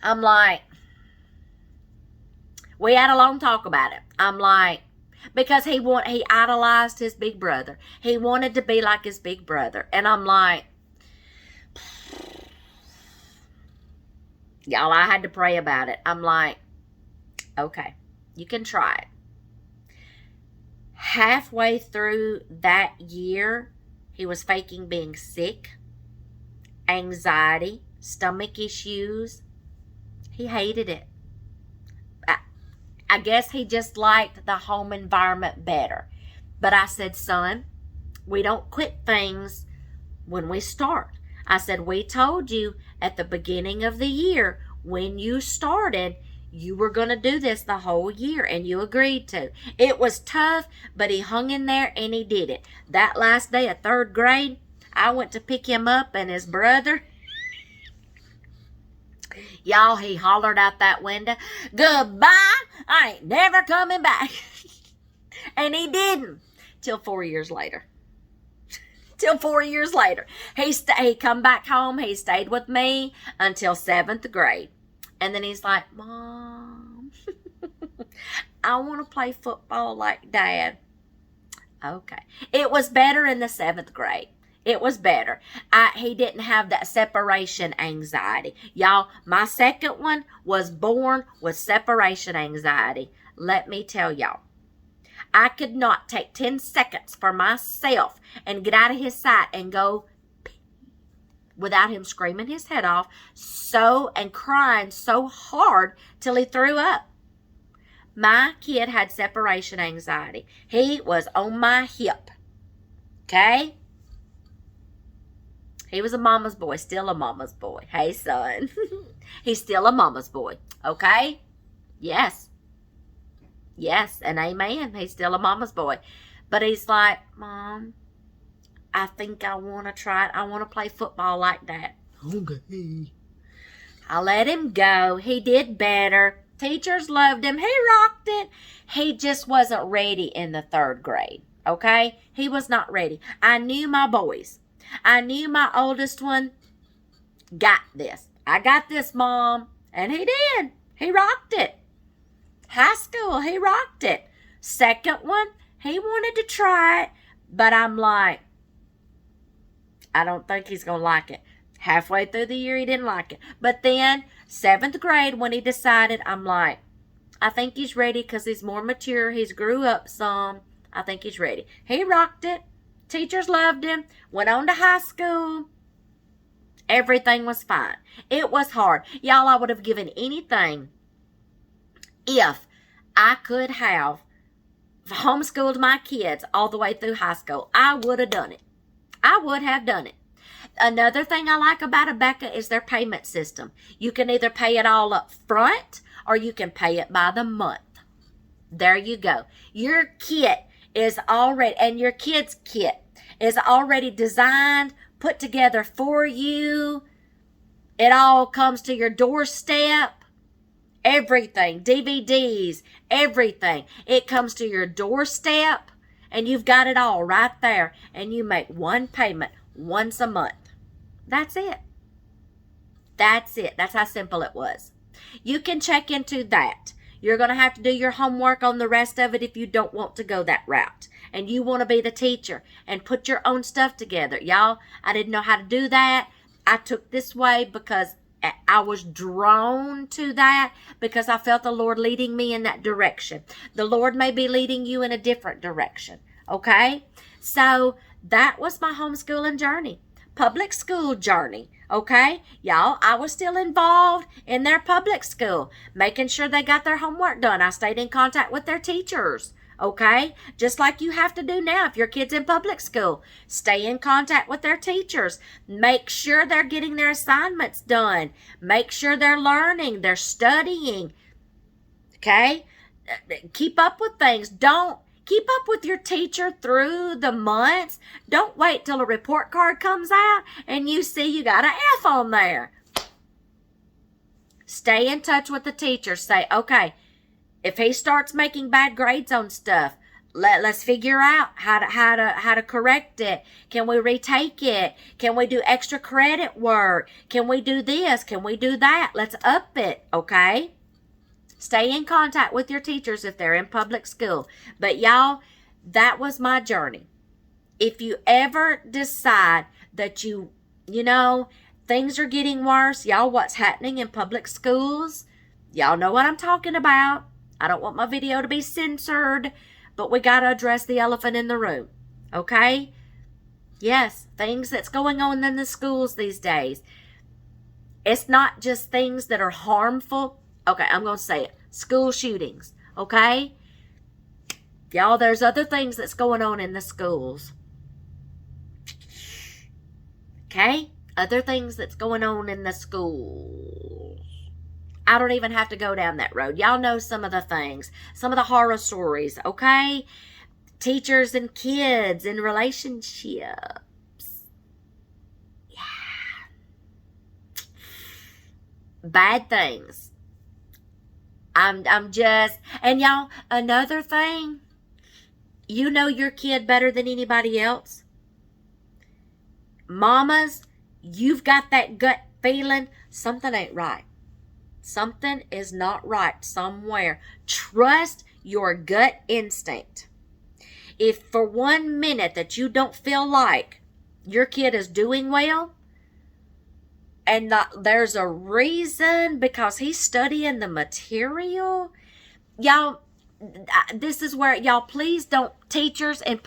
I'm like, we had a long talk about it. I'm like, because he idolized his big brother. He wanted to be like his big brother. And I'm like, y'all, I had to pray about it. I'm like, okay, you can try it. Halfway through that year, he was faking being sick, anxiety, stomach issues. He hated it. I guess he just liked the home environment better. But I said, son, we don't quit things when we start. I said, we told you at the beginning of the year when you started, you were going to do this the whole year, and you agreed to. It was tough, but he hung in there and he did it. That last day of 3rd grade, I went to pick him up, and his brother, y'all, he hollered out that window, goodbye, I ain't never coming back. And he didn't till 4 years later. Till 4 years later. He come back home. He stayed with me until 7th grade. And then he's like, Mom, I want to play football like Dad. Okay. It was better in the 7th grade. It was better. He didn't have that separation anxiety. Y'all, my second one was born with separation anxiety. Let me tell y'all. I could not take 10 seconds for myself and get out of his sight and go without him screaming his head off and crying so hard till he threw up. My kid had separation anxiety. He was on my hip. Okay? He was a mama's boy, still a mama's boy. Hey, son. He's still a mama's boy. Okay? Yes. Yes, and amen. He's still a mama's boy. But he's like, Mom, I think I want to try it. I want to play football like that. Okay. I let him go. He did better. Teachers loved him. He rocked it. He just wasn't ready in the 3rd grade. Okay? He was not ready. I knew my boys. I knew my oldest one got this. I got this, Mom. And he did. He rocked it. High school, he rocked it. Second one, he wanted to try it. But I'm like, I don't think he's going to like it. Halfway through the year, he didn't like it. But then, 7th grade, when he decided, I'm like, I think he's ready because he's more mature. He's grew up some. I think he's ready. He rocked it. Teachers loved him. Went on to high school. Everything was fine. It was hard. Y'all, I would have given anything if I could have homeschooled my kids all the way through high school. I would have done it. I would have done it. Another thing I like about Abeka is their payment system. You can either pay it all up front or you can pay it by the month. There you go. Your kit is already, and your kid's kit is already designed, put together for you. It all comes to your doorstep. Everything, DVDs, everything. It comes to your doorstep, and you've got it all right there. And you make one payment once a month. That's it. That's it. That's how simple it was. You can check into that. You're going to have to do your homework on the rest of it if you don't want to go that route. And you want to be the teacher and put your own stuff together. Y'all, I didn't know how to do that. I took this way because I was drawn to that because I felt the Lord leading me in that direction. The Lord may be leading you in a different direction. Okay? So that was my homeschooling journey. Public school journey. Okay? Y'all, I was still involved in their public school, making sure they got their homework done. I stayed in contact with their teachers. Okay? Just like you have to do now if your kid's in public school. Stay in contact with their teachers. Make sure they're getting their assignments done. Make sure they're learning, they're studying. Okay? Keep up with things. Don't keep up with your teacher through the months. Don't wait till a report card comes out and you see you got an F on there. Stay in touch with the teacher. Say, okay, if he starts making bad grades on stuff, let's figure out how to correct it. Can we retake it? Can we do extra credit work? Can we do this? Can we do that? Let's up it, okay? Stay in contact with your teachers if they're in public school. But y'all, that was my journey. If you ever decide that you know, things are getting worse, y'all, what's happening in public schools, y'all know what I'm talking about. I don't want my video to be censored, but we got to address the elephant in the room, okay? Yes, things that's going on in the schools these days. It's not just things that are harmful. Okay, I'm going to say it. School shootings, okay? Y'all, there's other things that's going on in the schools. Okay? Other things that's going on in the schools. I don't even have to go down that road. Y'all know some of the things. Some of the horror stories, okay? Teachers and kids in relationships. Yeah. Bad things. I'm just, and y'all, another thing, you know your kid better than anybody else. Mamas, you've got that gut feeling something ain't right. Something is not right somewhere. Trust your gut instinct. If for 1 minute that you don't feel like your kid is doing well, and there's a reason because he's studying the material. Y'all, this is where, y'all, please don't, teachers in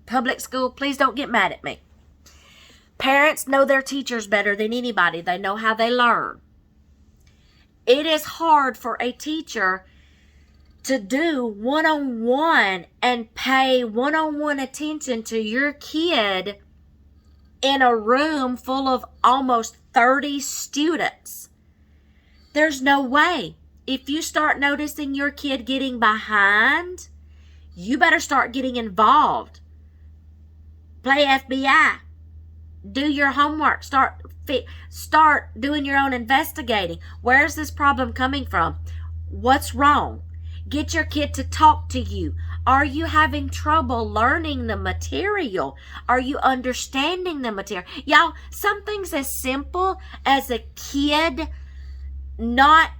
public school, please don't get mad at me. Parents know their teachers better than anybody. They know how they learn. It is hard for a teacher to do one-on-one and pay one-on-one attention to your kid in a room full of almost 30 students. There's no way. If you start noticing your kid getting behind, you better start getting involved. Play FBI. Do your homework. Start doing your own investigating. Where's this problem coming from? What's wrong? Get your kid to talk to you. Are you having trouble learning the material? Are you understanding the material? Y'all, some things as simple as a kid not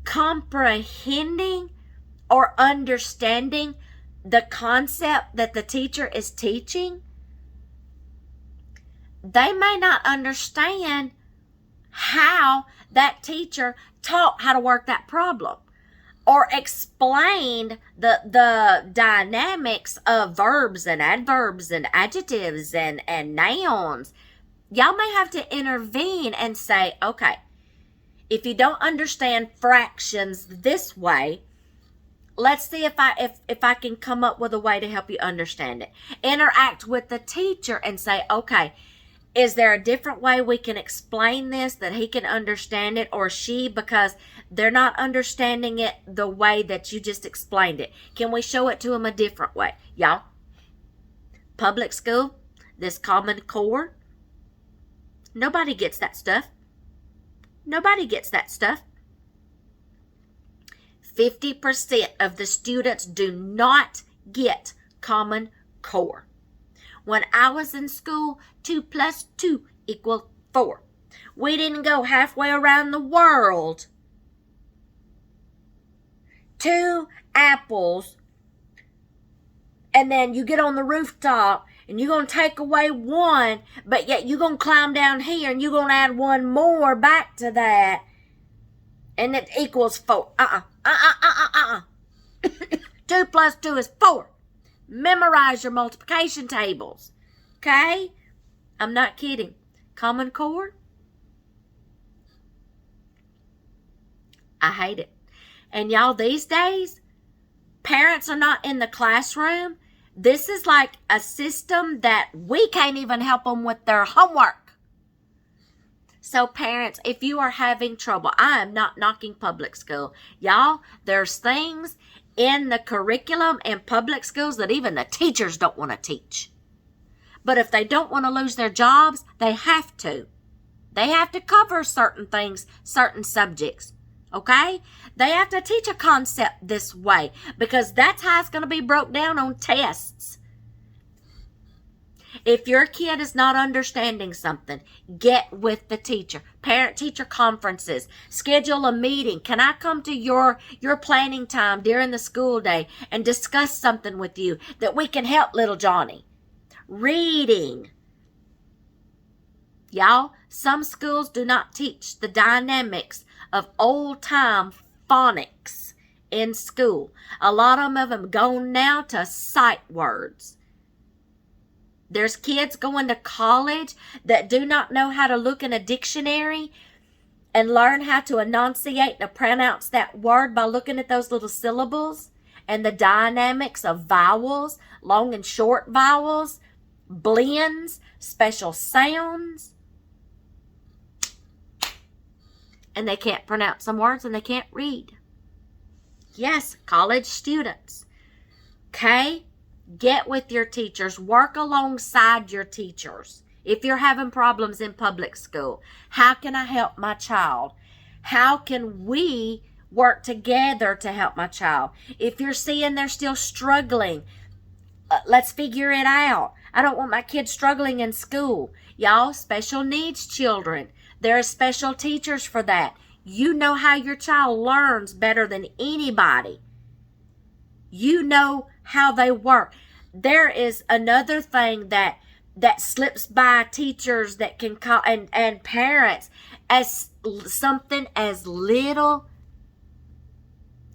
comprehending or understanding the concept that the teacher is teaching, they may not understand how that teacher taught how to work that problem or explained the dynamics of verbs and adverbs and adjectives and nouns. Y'all may have to intervene and say, okay, if you don't understand fractions this way, let's see if I can come up with a way to help you understand it. Interact with the teacher and say, okay, is there a different way we can explain this that he can understand it or she, because they're not understanding it the way that you just explained it? Can we show it to them a different way? Y'all, public school, this Common Core, nobody gets that stuff. Nobody gets that stuff. 50% of the students do not get Common Core. When I was in school, 2 + 2 = 4. We didn't go halfway around the world 2 apples, and then you get on the rooftop and you're going to take away 1, but yet you're going to climb down here and you're going to add 1 more back to that, and it equals 4. 2 plus 2 is 4. Memorize your multiplication tables. Okay? I'm not kidding. Common Core? I hate it. And y'all, these days, parents are not in the classroom. This is like a system that we can't even help them with their homework. So parents, if you are having trouble, I am not knocking public school. Y'all, there's things in the curriculum in public schools that even the teachers don't want to teach. But if they don't want to lose their jobs, they have to. They have to cover certain things, certain subjects. Okay? They have to teach a concept this way because that's how it's going to be broke down on tests. If your kid is not understanding something, get with the teacher. Parent-teacher conferences. Schedule a meeting. Can I come to your planning time during the school day and discuss something with you that we can help little Johnny? Reading. Y'all, some schools do not teach the dynamics of old-time phonics in school. A lot of them have gone now to sight words. There's kids going to college that do not know how to look in a dictionary and learn how to enunciate and pronounce that word by looking at those little syllables and the dynamics of vowels, long and short vowels, blends, special sounds. And they can't pronounce some words and they can't read. Yes, college students. Okay? Get with your teachers. Work alongside your teachers. If you're having problems in public school, how can I help my child? How can we work together to help my child? If you're seeing they're still struggling, let's figure it out. I don't want my kids struggling in school. Y'all, special needs children. There are special teachers for that. You know how your child learns better than anybody. You know how they work. There is another thing that slips by teachers that can call and parents as something as little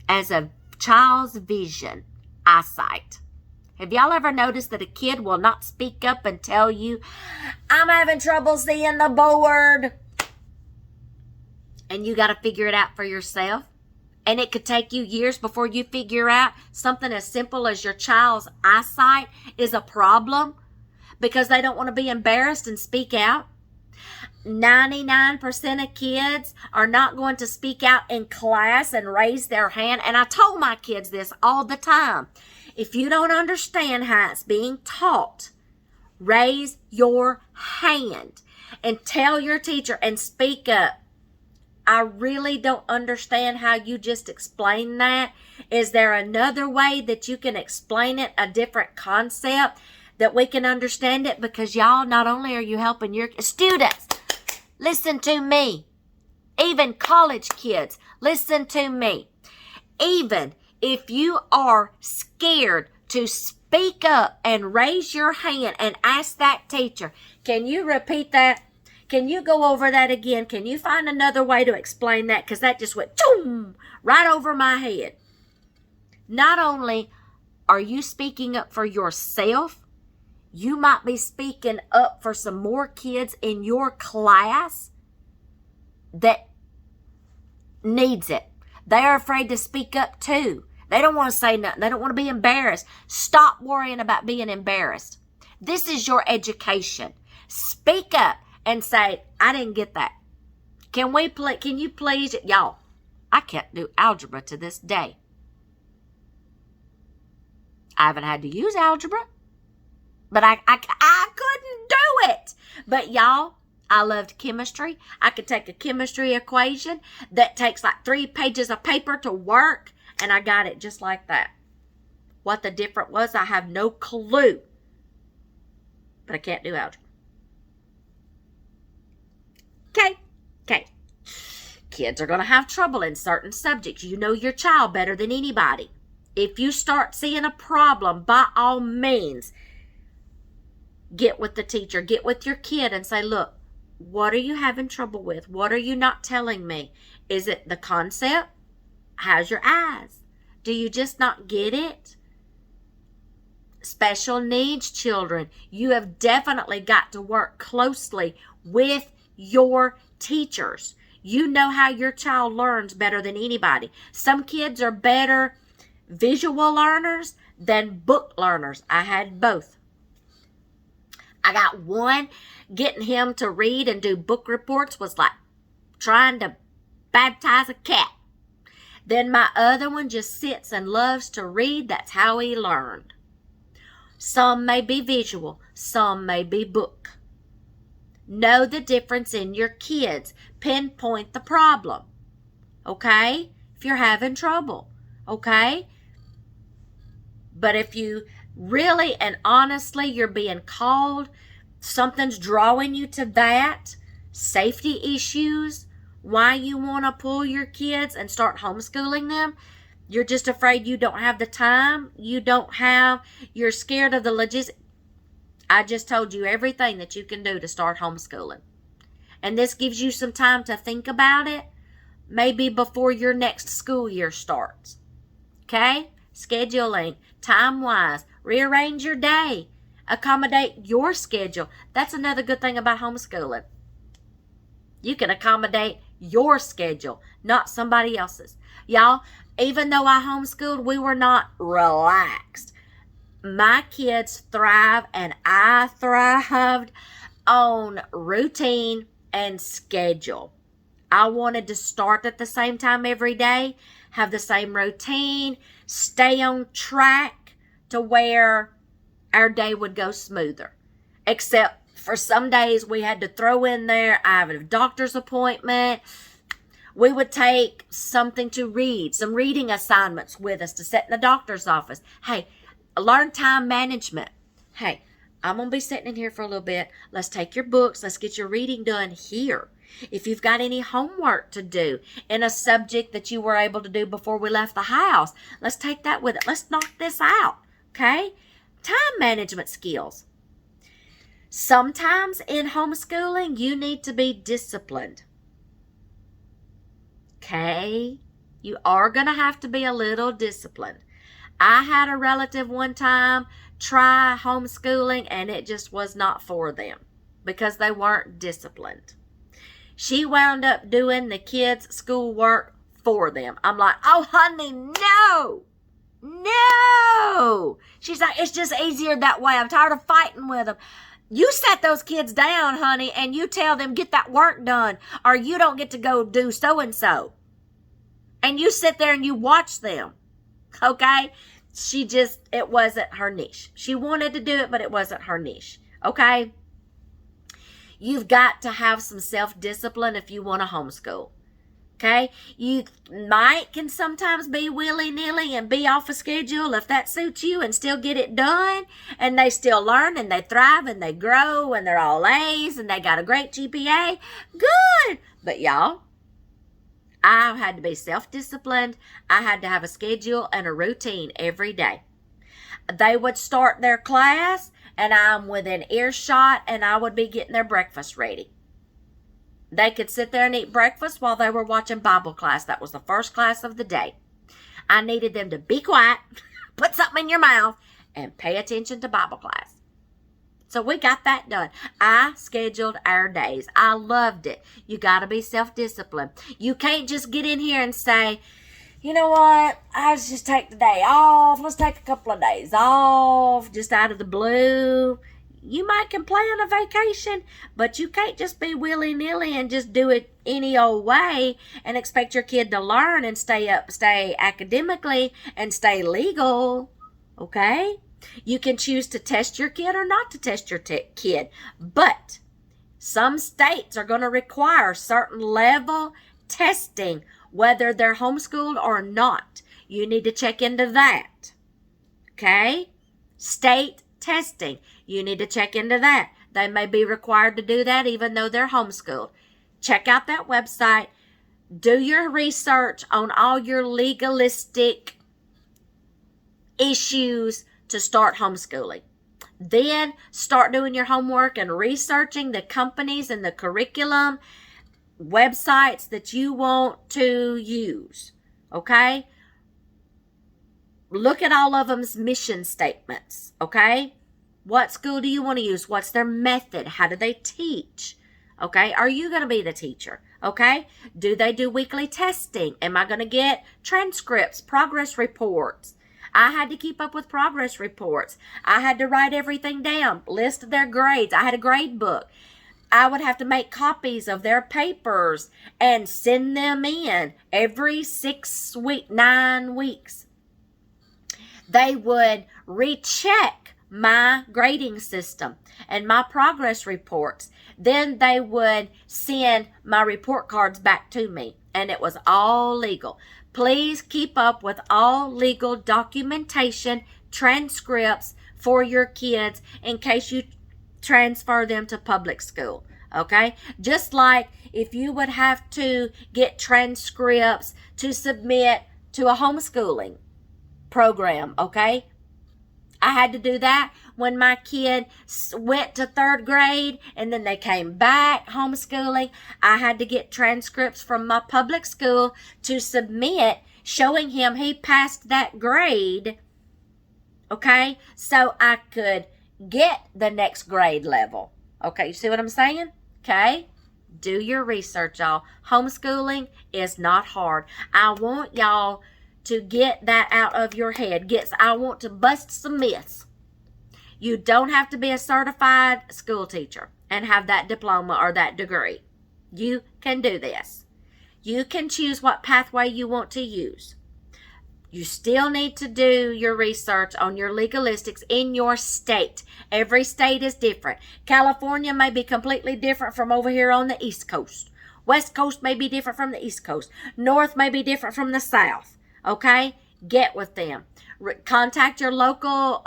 as a child's vision, eyesight. Have y'all ever noticed that a kid will not speak up and tell you, I'm having trouble seeing the board? And you got to figure it out for yourself. And it could take you years before you figure out something as simple as your child's eyesight is a problem because they don't want to be embarrassed and speak out. 99% of kids are not going to speak out in class and raise their hand. And I told my kids this all the time. If you don't understand how it's being taught, raise your hand and tell your teacher and speak up. I really don't understand how you just explain that. Is there another way that you can explain it, a different concept that we can understand it? Because y'all, not only are you helping your students, listen to me. Even college kids, listen to me. Even if you are scared to speak up and raise your hand and ask that teacher, can you repeat that? Can you go over that again? Can you find another way to explain that? Because that just went choom, right over my head. Not only are you speaking up for yourself, you might be speaking up for some more kids in your class that needs it. They are afraid to speak up too. They don't want to say nothing. They don't want to be embarrassed. Stop worrying about being embarrassed. This is your education. Speak up and say, I didn't get that. Can you please, y'all, I can't do algebra to this day. I haven't had to use algebra, but I couldn't do it. But y'all, I loved chemistry. I could take a chemistry equation that takes like 3 pages of paper to work, and I got it just like that. What the difference was, I have no clue. But I can't do algebra. Okay. Kids are going to have trouble in certain subjects. You know your child better than anybody. If you start seeing a problem, by all means, get with the teacher, get with your kid and say, look, what are you having trouble with? What are you not telling me? Is it the concept? How's your eyes? Do you just not get it? Special needs children, you have definitely got to work closely with your teachers. You know how your child learns better than anybody. Some kids are better visual learners than book learners. I had both. I got one, getting him to read and do book reports was like trying to baptize a cat. Then my other one just sits and loves to read. That's how he learned. Some may be visual, some may be book. Know the difference in your kids. Pinpoint the problem. Okay? If you're having trouble. Okay? But if you really and honestly you're being called, something's drawing you to that, safety issues, why you want to pull your kids and start homeschooling them, you're just afraid you don't have the time, you're scared of the logistics. I just told you everything that you can do to start homeschooling. And this gives you some time to think about it, maybe before your next school year starts. Okay? Scheduling, time-wise, rearrange your day, accommodate your schedule. That's another good thing about homeschooling. You can accommodate your schedule, not somebody else's. Y'all, even though I homeschooled, we were not relaxed. My kids thrive and I thrived on routine and schedule. I wanted to start at the same time every day, have the same routine, stay on track to where our day would go smoother. Except for some days we had to throw in there, I have a doctor's appointment. We would take something to read, some reading assignments with us to sit in the doctor's office. Hey, learn time management. Hey, I'm going to be sitting in here for a little bit. Let's take your books. Let's get your reading done here. If you've got any homework to do in a subject that you were able to do before we left the house, let's take that with it. Let's knock this out, okay? Time management skills. Sometimes in homeschooling, you need to be disciplined. Okay? You are going to have to be a little disciplined. I had a relative one time try homeschooling and it just was not for them because they weren't disciplined. She wound up doing the kids' schoolwork for them. I'm like, oh, honey, no. She's like, it's just easier that way. I'm tired of fighting with them. You set those kids down, honey, and you tell them, get that work done, or you don't get to go do so-and-so. And you sit there and you watch them, okay? It wasn't her niche. She wanted to do it, but it wasn't her niche, okay? You've got to have some self-discipline if you want to homeschool, okay? You can sometimes be willy-nilly and be off a schedule if that suits you and still get it done, and they still learn and they thrive and they grow and they're all A's and they got a great GPA. Good. But y'all, I had to be self-disciplined. I had to have a schedule and a routine every day. They would start their class and I'm within earshot and I would be getting their breakfast ready. They could sit there and eat breakfast while they were watching Bible class. That was the first class of the day. I needed them to be quiet, put something in your mouth, and pay attention to Bible class. So we got that done. I scheduled our days. I loved it. You got to be self-disciplined. You can't just get in here and say, you know what, I'll just take the day off. Let's take a couple of days off just out of the blue. You might can plan a vacation, but you can't just be willy-nilly and just do it any old way and expect your kid to learn and stay academically and stay legal, okay? You can choose to test your kid or not to test your kid, but some states are going to require certain level testing, whether they're homeschooled or not. You need to check into that, okay? State testing. You need to check into that. They may be required to do that even though they're homeschooled. Check out that website. Do your research on all your legalistic issues to start homeschooling. Then start doing your homework and researching the companies and the curriculum websites that you want to use. Okay? Look at all of them's mission statements. Okay? What school do you want to use? What's their method? How do they teach? Okay? Are you going to be the teacher? Okay? Do they do weekly testing? Am I going to get transcripts, progress reports? I had to keep up with progress reports. I had to write everything down, list their grades. I had a grade book. I would have to make copies of their papers and send them in every 9 weeks. They would recheck my grading system and my progress reports. Then they would send my report cards back to me, and it was all legal. Please keep up with all legal documentation, transcripts for your kids in case you transfer them to public school. Okay? Just like if you would have to get transcripts to submit to a homeschooling program. Okay? I had to do that when my kid went to 3rd grade and then they came back homeschooling. I had to get transcripts from my public school to submit showing him he passed that grade, okay, so I could get the next grade level. Okay, you see what I'm saying? Okay? Do your research, y'all. Homeschooling is not hard. I want y'all to get that out of your head. I want to bust some myths. You don't have to be a certified school teacher and have that diploma or that degree. You can do this. You can choose what pathway you want to use. You still need to do your research on your legalistics in your state. Every state is different. California may be completely different from over here on the East Coast. West Coast may be different from the East Coast. North may be different from the South. Okay? Get with them. Contact your local,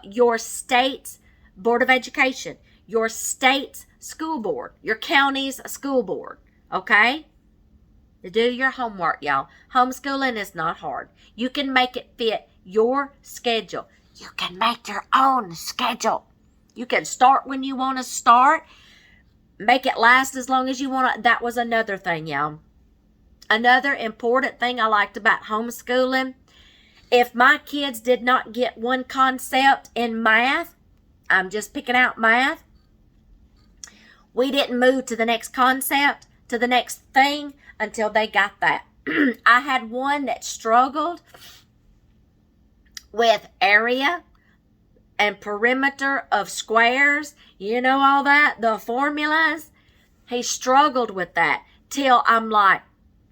your state's Board of Education, your state's school board, your county's school board. Okay? Do your homework, y'all. Homeschooling is not hard. You can make it fit your schedule. You can make your own schedule. You can start when you want to start. Make it last as long as you want to. That was another thing, y'all. Another important thing I liked about homeschooling, if my kids did not get one concept in math, I'm just picking out math, we didn't move to the next concept, to the next thing, until they got that. I had one that struggled with area and perimeter of squares. You know all that, the formulas. He struggled with that till I'm like,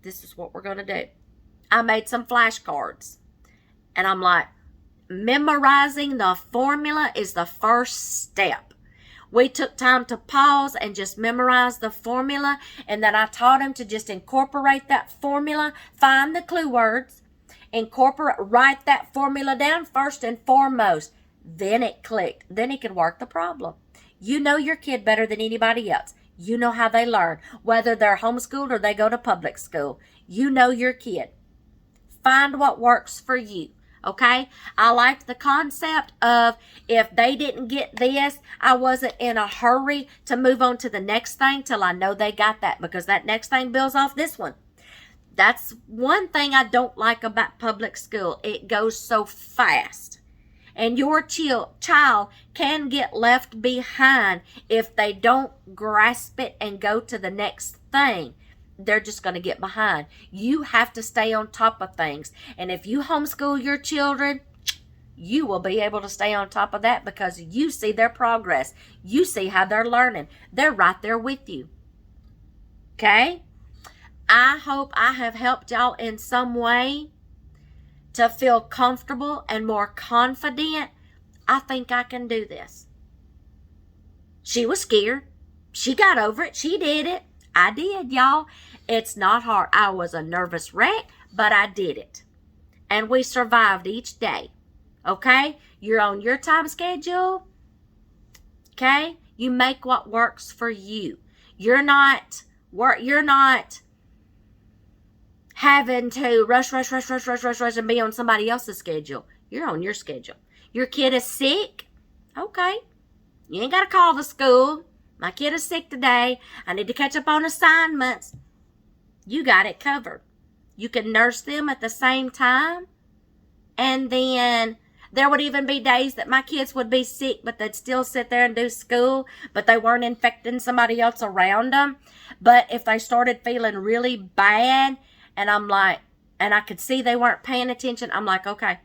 this is what we're going to do. I made some flashcards. And I'm like, memorizing the formula is the first step. We took time to pause and just memorize the formula. And then I taught him to just incorporate that formula, find the clue words, write that formula down first and foremost. Then it clicked. Then he could work the problem. You know your kid better than anybody else. You know how they learn, whether they're homeschooled or they go to public school. You know your kid. Find what works for you. Okay? I liked the concept of if they didn't get this, I wasn't in a hurry to move on to the next thing till I know they got that, because that next thing builds off this one. That's one thing I don't like about public school. It goes so fast. And your child can get left behind if they don't grasp it and go to the next thing. They're just going to get behind. You have to stay on top of things. And if you homeschool your children, you will be able to stay on top of that because you see their progress. You see how they're learning. They're right there with you. Okay? I hope I have helped y'all in some way to feel comfortable and more confident. I think I can do this. She was scared. She got over it. She did it. I did, y'all. It's not hard. I was a nervous wreck, but I did it. And we survived each day. Okay? You're on your time schedule. Okay? You make what works for you. You're not having to rush, and be on somebody else's schedule. You're on your schedule. Your kid is sick. Okay. You ain't got to call the school. My kid is sick today. I need to catch up on assignments. You got it covered. You can nurse them at the same time. And then there would even be days that my kids would be sick, but they'd still sit there and do school, but they weren't infecting somebody else around them. But if they started feeling really bad, and I'm like, and I could see they weren't paying attention, I'm like, okay,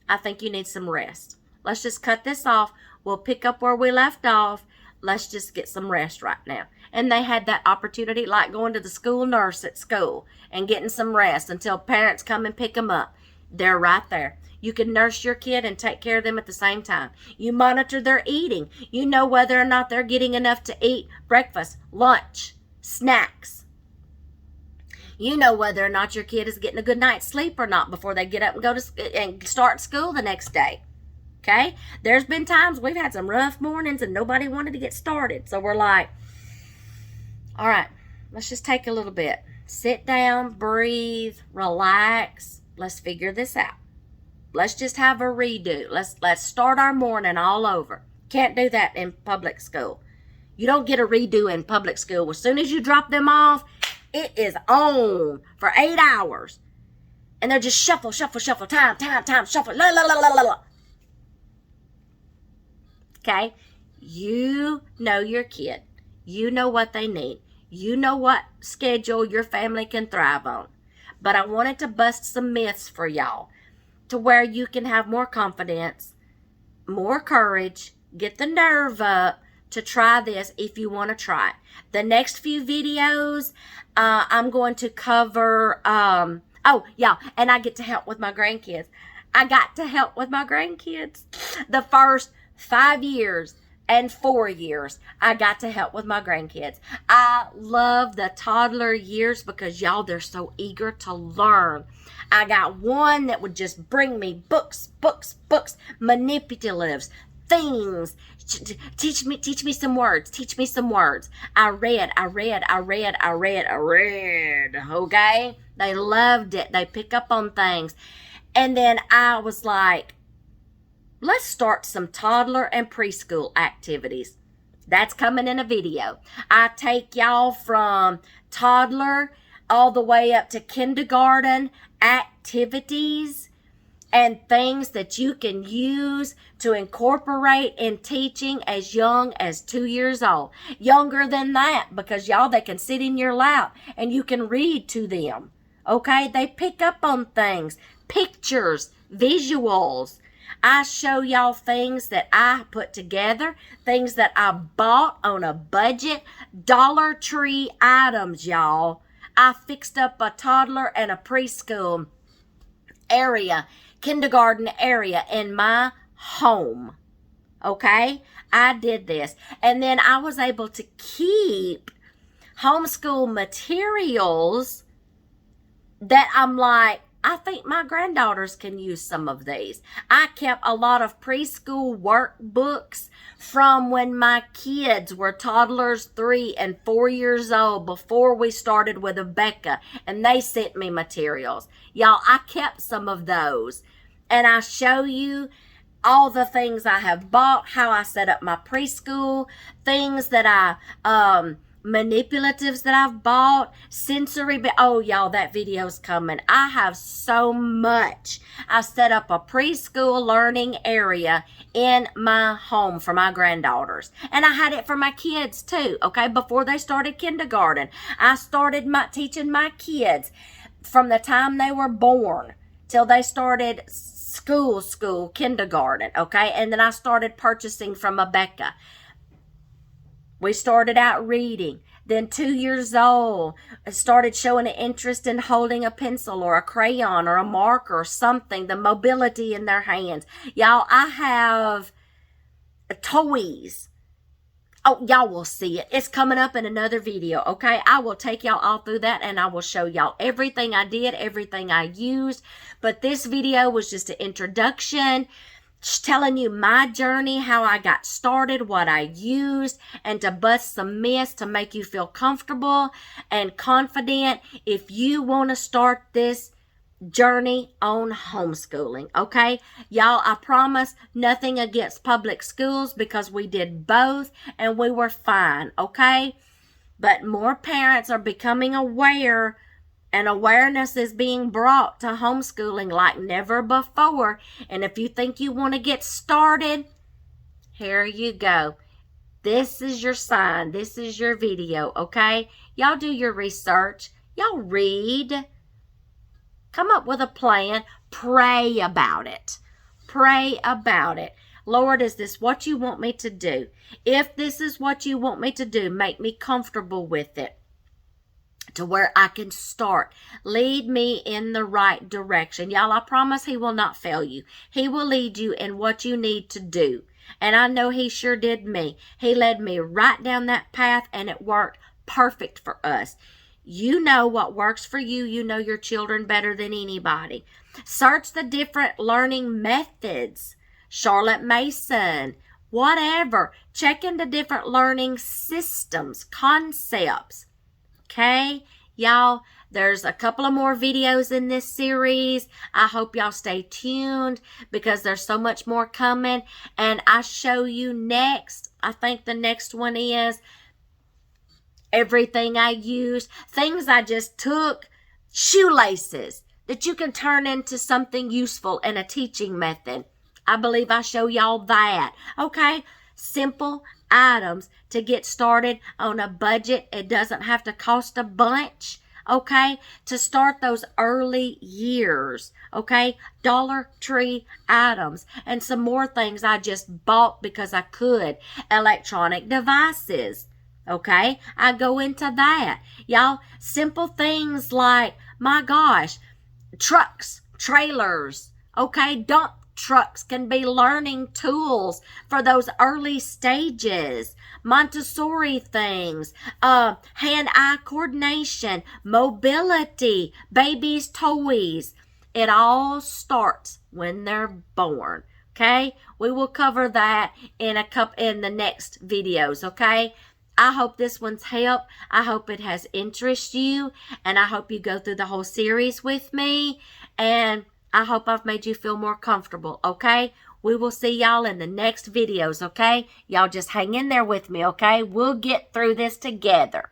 I think you need some rest. Let's just cut this off. We'll pick up where we left off. Let's just get some rest right now. And they had that opportunity, like going to the school nurse at school and getting some rest until parents come and pick them up. They're right there. You can nurse your kid and take care of them at the same time. You monitor their eating. You know whether or not they're getting enough to eat breakfast, lunch, snacks. You know whether or not your kid is getting a good night's sleep or not before they get up and go to and start school the next day. Okay? There's been times we've had some rough mornings and nobody wanted to get started. So we're like, all right, let's just take a little bit. Sit down, breathe, relax. Let's figure this out. Let's just have a redo. Let's start our morning all over. Can't do that in public school. You don't get a redo in public school. As soon as you drop them off, it is on for 8 hours. And they're just shuffle, time, shuffle, la, la, la, la, la, la. Okay? You know your kid. You know what they need. You know what schedule your family can thrive on. But I wanted to bust some myths for y'all to where you can have more confidence, more courage, get the nerve up to try this if you want to try it. The next few videos, I'm going to cover, and I get to help with my grandkids. I got to help with my grandkids. The first 5 years and 4 years, I got to help with my grandkids. I love the toddler years because y'all, they're so eager to learn. I got one that would just bring me books, manipulatives, things. Teach me some words. I read. Okay? They loved it. They pick up on things. And then I was like, let's start some toddler and preschool activities. That's coming in a video. I take y'all from toddler all the way up to kindergarten activities and things that you can use to incorporate in teaching as young as 2 years old. Younger than that, because y'all, they can sit in your lap and you can read to them. Okay? They pick up on things, pictures, visuals. I show y'all things that I put together, things that I bought on a budget, Dollar Tree items, y'all. I fixed up a toddler and a preschool area, kindergarten area in my home. Okay? I did this. And then I was able to keep homeschool materials that I'm like, I think my granddaughters can use some of these. I kept a lot of preschool workbooks from when my kids were toddlers, 3 and 4 years old, before we started with Rebecca, and they sent me materials. Y'all, I kept some of those, and I show you all the things I have bought, how I set up my preschool, things that I, manipulatives that I've bought, sensory, oh y'all, that video's coming. I have so much. I set up a preschool learning area in my home for my granddaughters. And I had it for my kids too, okay? Before they started kindergarten, I started teaching my kids from the time they were born till they started school, kindergarten, okay? And then I started purchasing from Rebecca. We started out reading. Then 2 years old, I started showing an interest in holding a pencil or a crayon or a marker or something, the mobility in their hands. Y'all, I have toys. Oh, y'all will see it. It's coming up in another video, okay? I will take y'all all through that and I will show y'all everything I did, everything I used. But this video was just an introduction telling you my journey, how I got started, what I used, and to bust some myths to make you feel comfortable and confident if you want to start this journey on homeschooling. Okay, y'all, I promise nothing against public schools, because we did both and we were fine. Okay, but more parents are becoming aware, and awareness is being brought to homeschooling like never before. And if you think you want to get started, here you go. This is your sign. This is your video, okay? Y'all do your research. Y'all read. Come up with a plan. Pray about it. Pray about it. Lord, is this what you want me to do? If this is what you want me to do, make me comfortable with it, to where I can start. Lead me in the right direction. Y'all, I promise he will not fail you. He will lead you in what you need to do. And I know he sure did me. He led me right down that path, and it worked perfect for us. You know what works for you. You know your children better than anybody. Search the different learning methods. Charlotte Mason, whatever. Check into different learning systems, concepts. Okay, y'all, there's a couple of more videos in this series. I hope y'all stay tuned, because there's so much more coming. And I show you next, I think the next one is everything I used, things I just took, shoelaces that you can turn into something useful in a teaching method. I believe I show y'all that. Okay, simple items to get started on a budget. It doesn't have to cost a bunch, okay, to start those early years, okay? Dollar Tree items and some more things I just bought because I could. Electronic devices, okay? I go into that. Y'all, simple things like, my gosh, trucks, trailers, okay? Dump trucks can be learning tools for those early stages. Montessori things, hand-eye coordination, mobility, babies' toys. It all starts when they're born. Okay, we will cover that in the next videos. Okay, I hope this one's helped. I hope it has interested you, and I hope you go through the whole series with me. And I hope I've made you feel more comfortable, okay? We will see y'all in the next videos, okay? Y'all just hang in there with me, okay? We'll get through this together.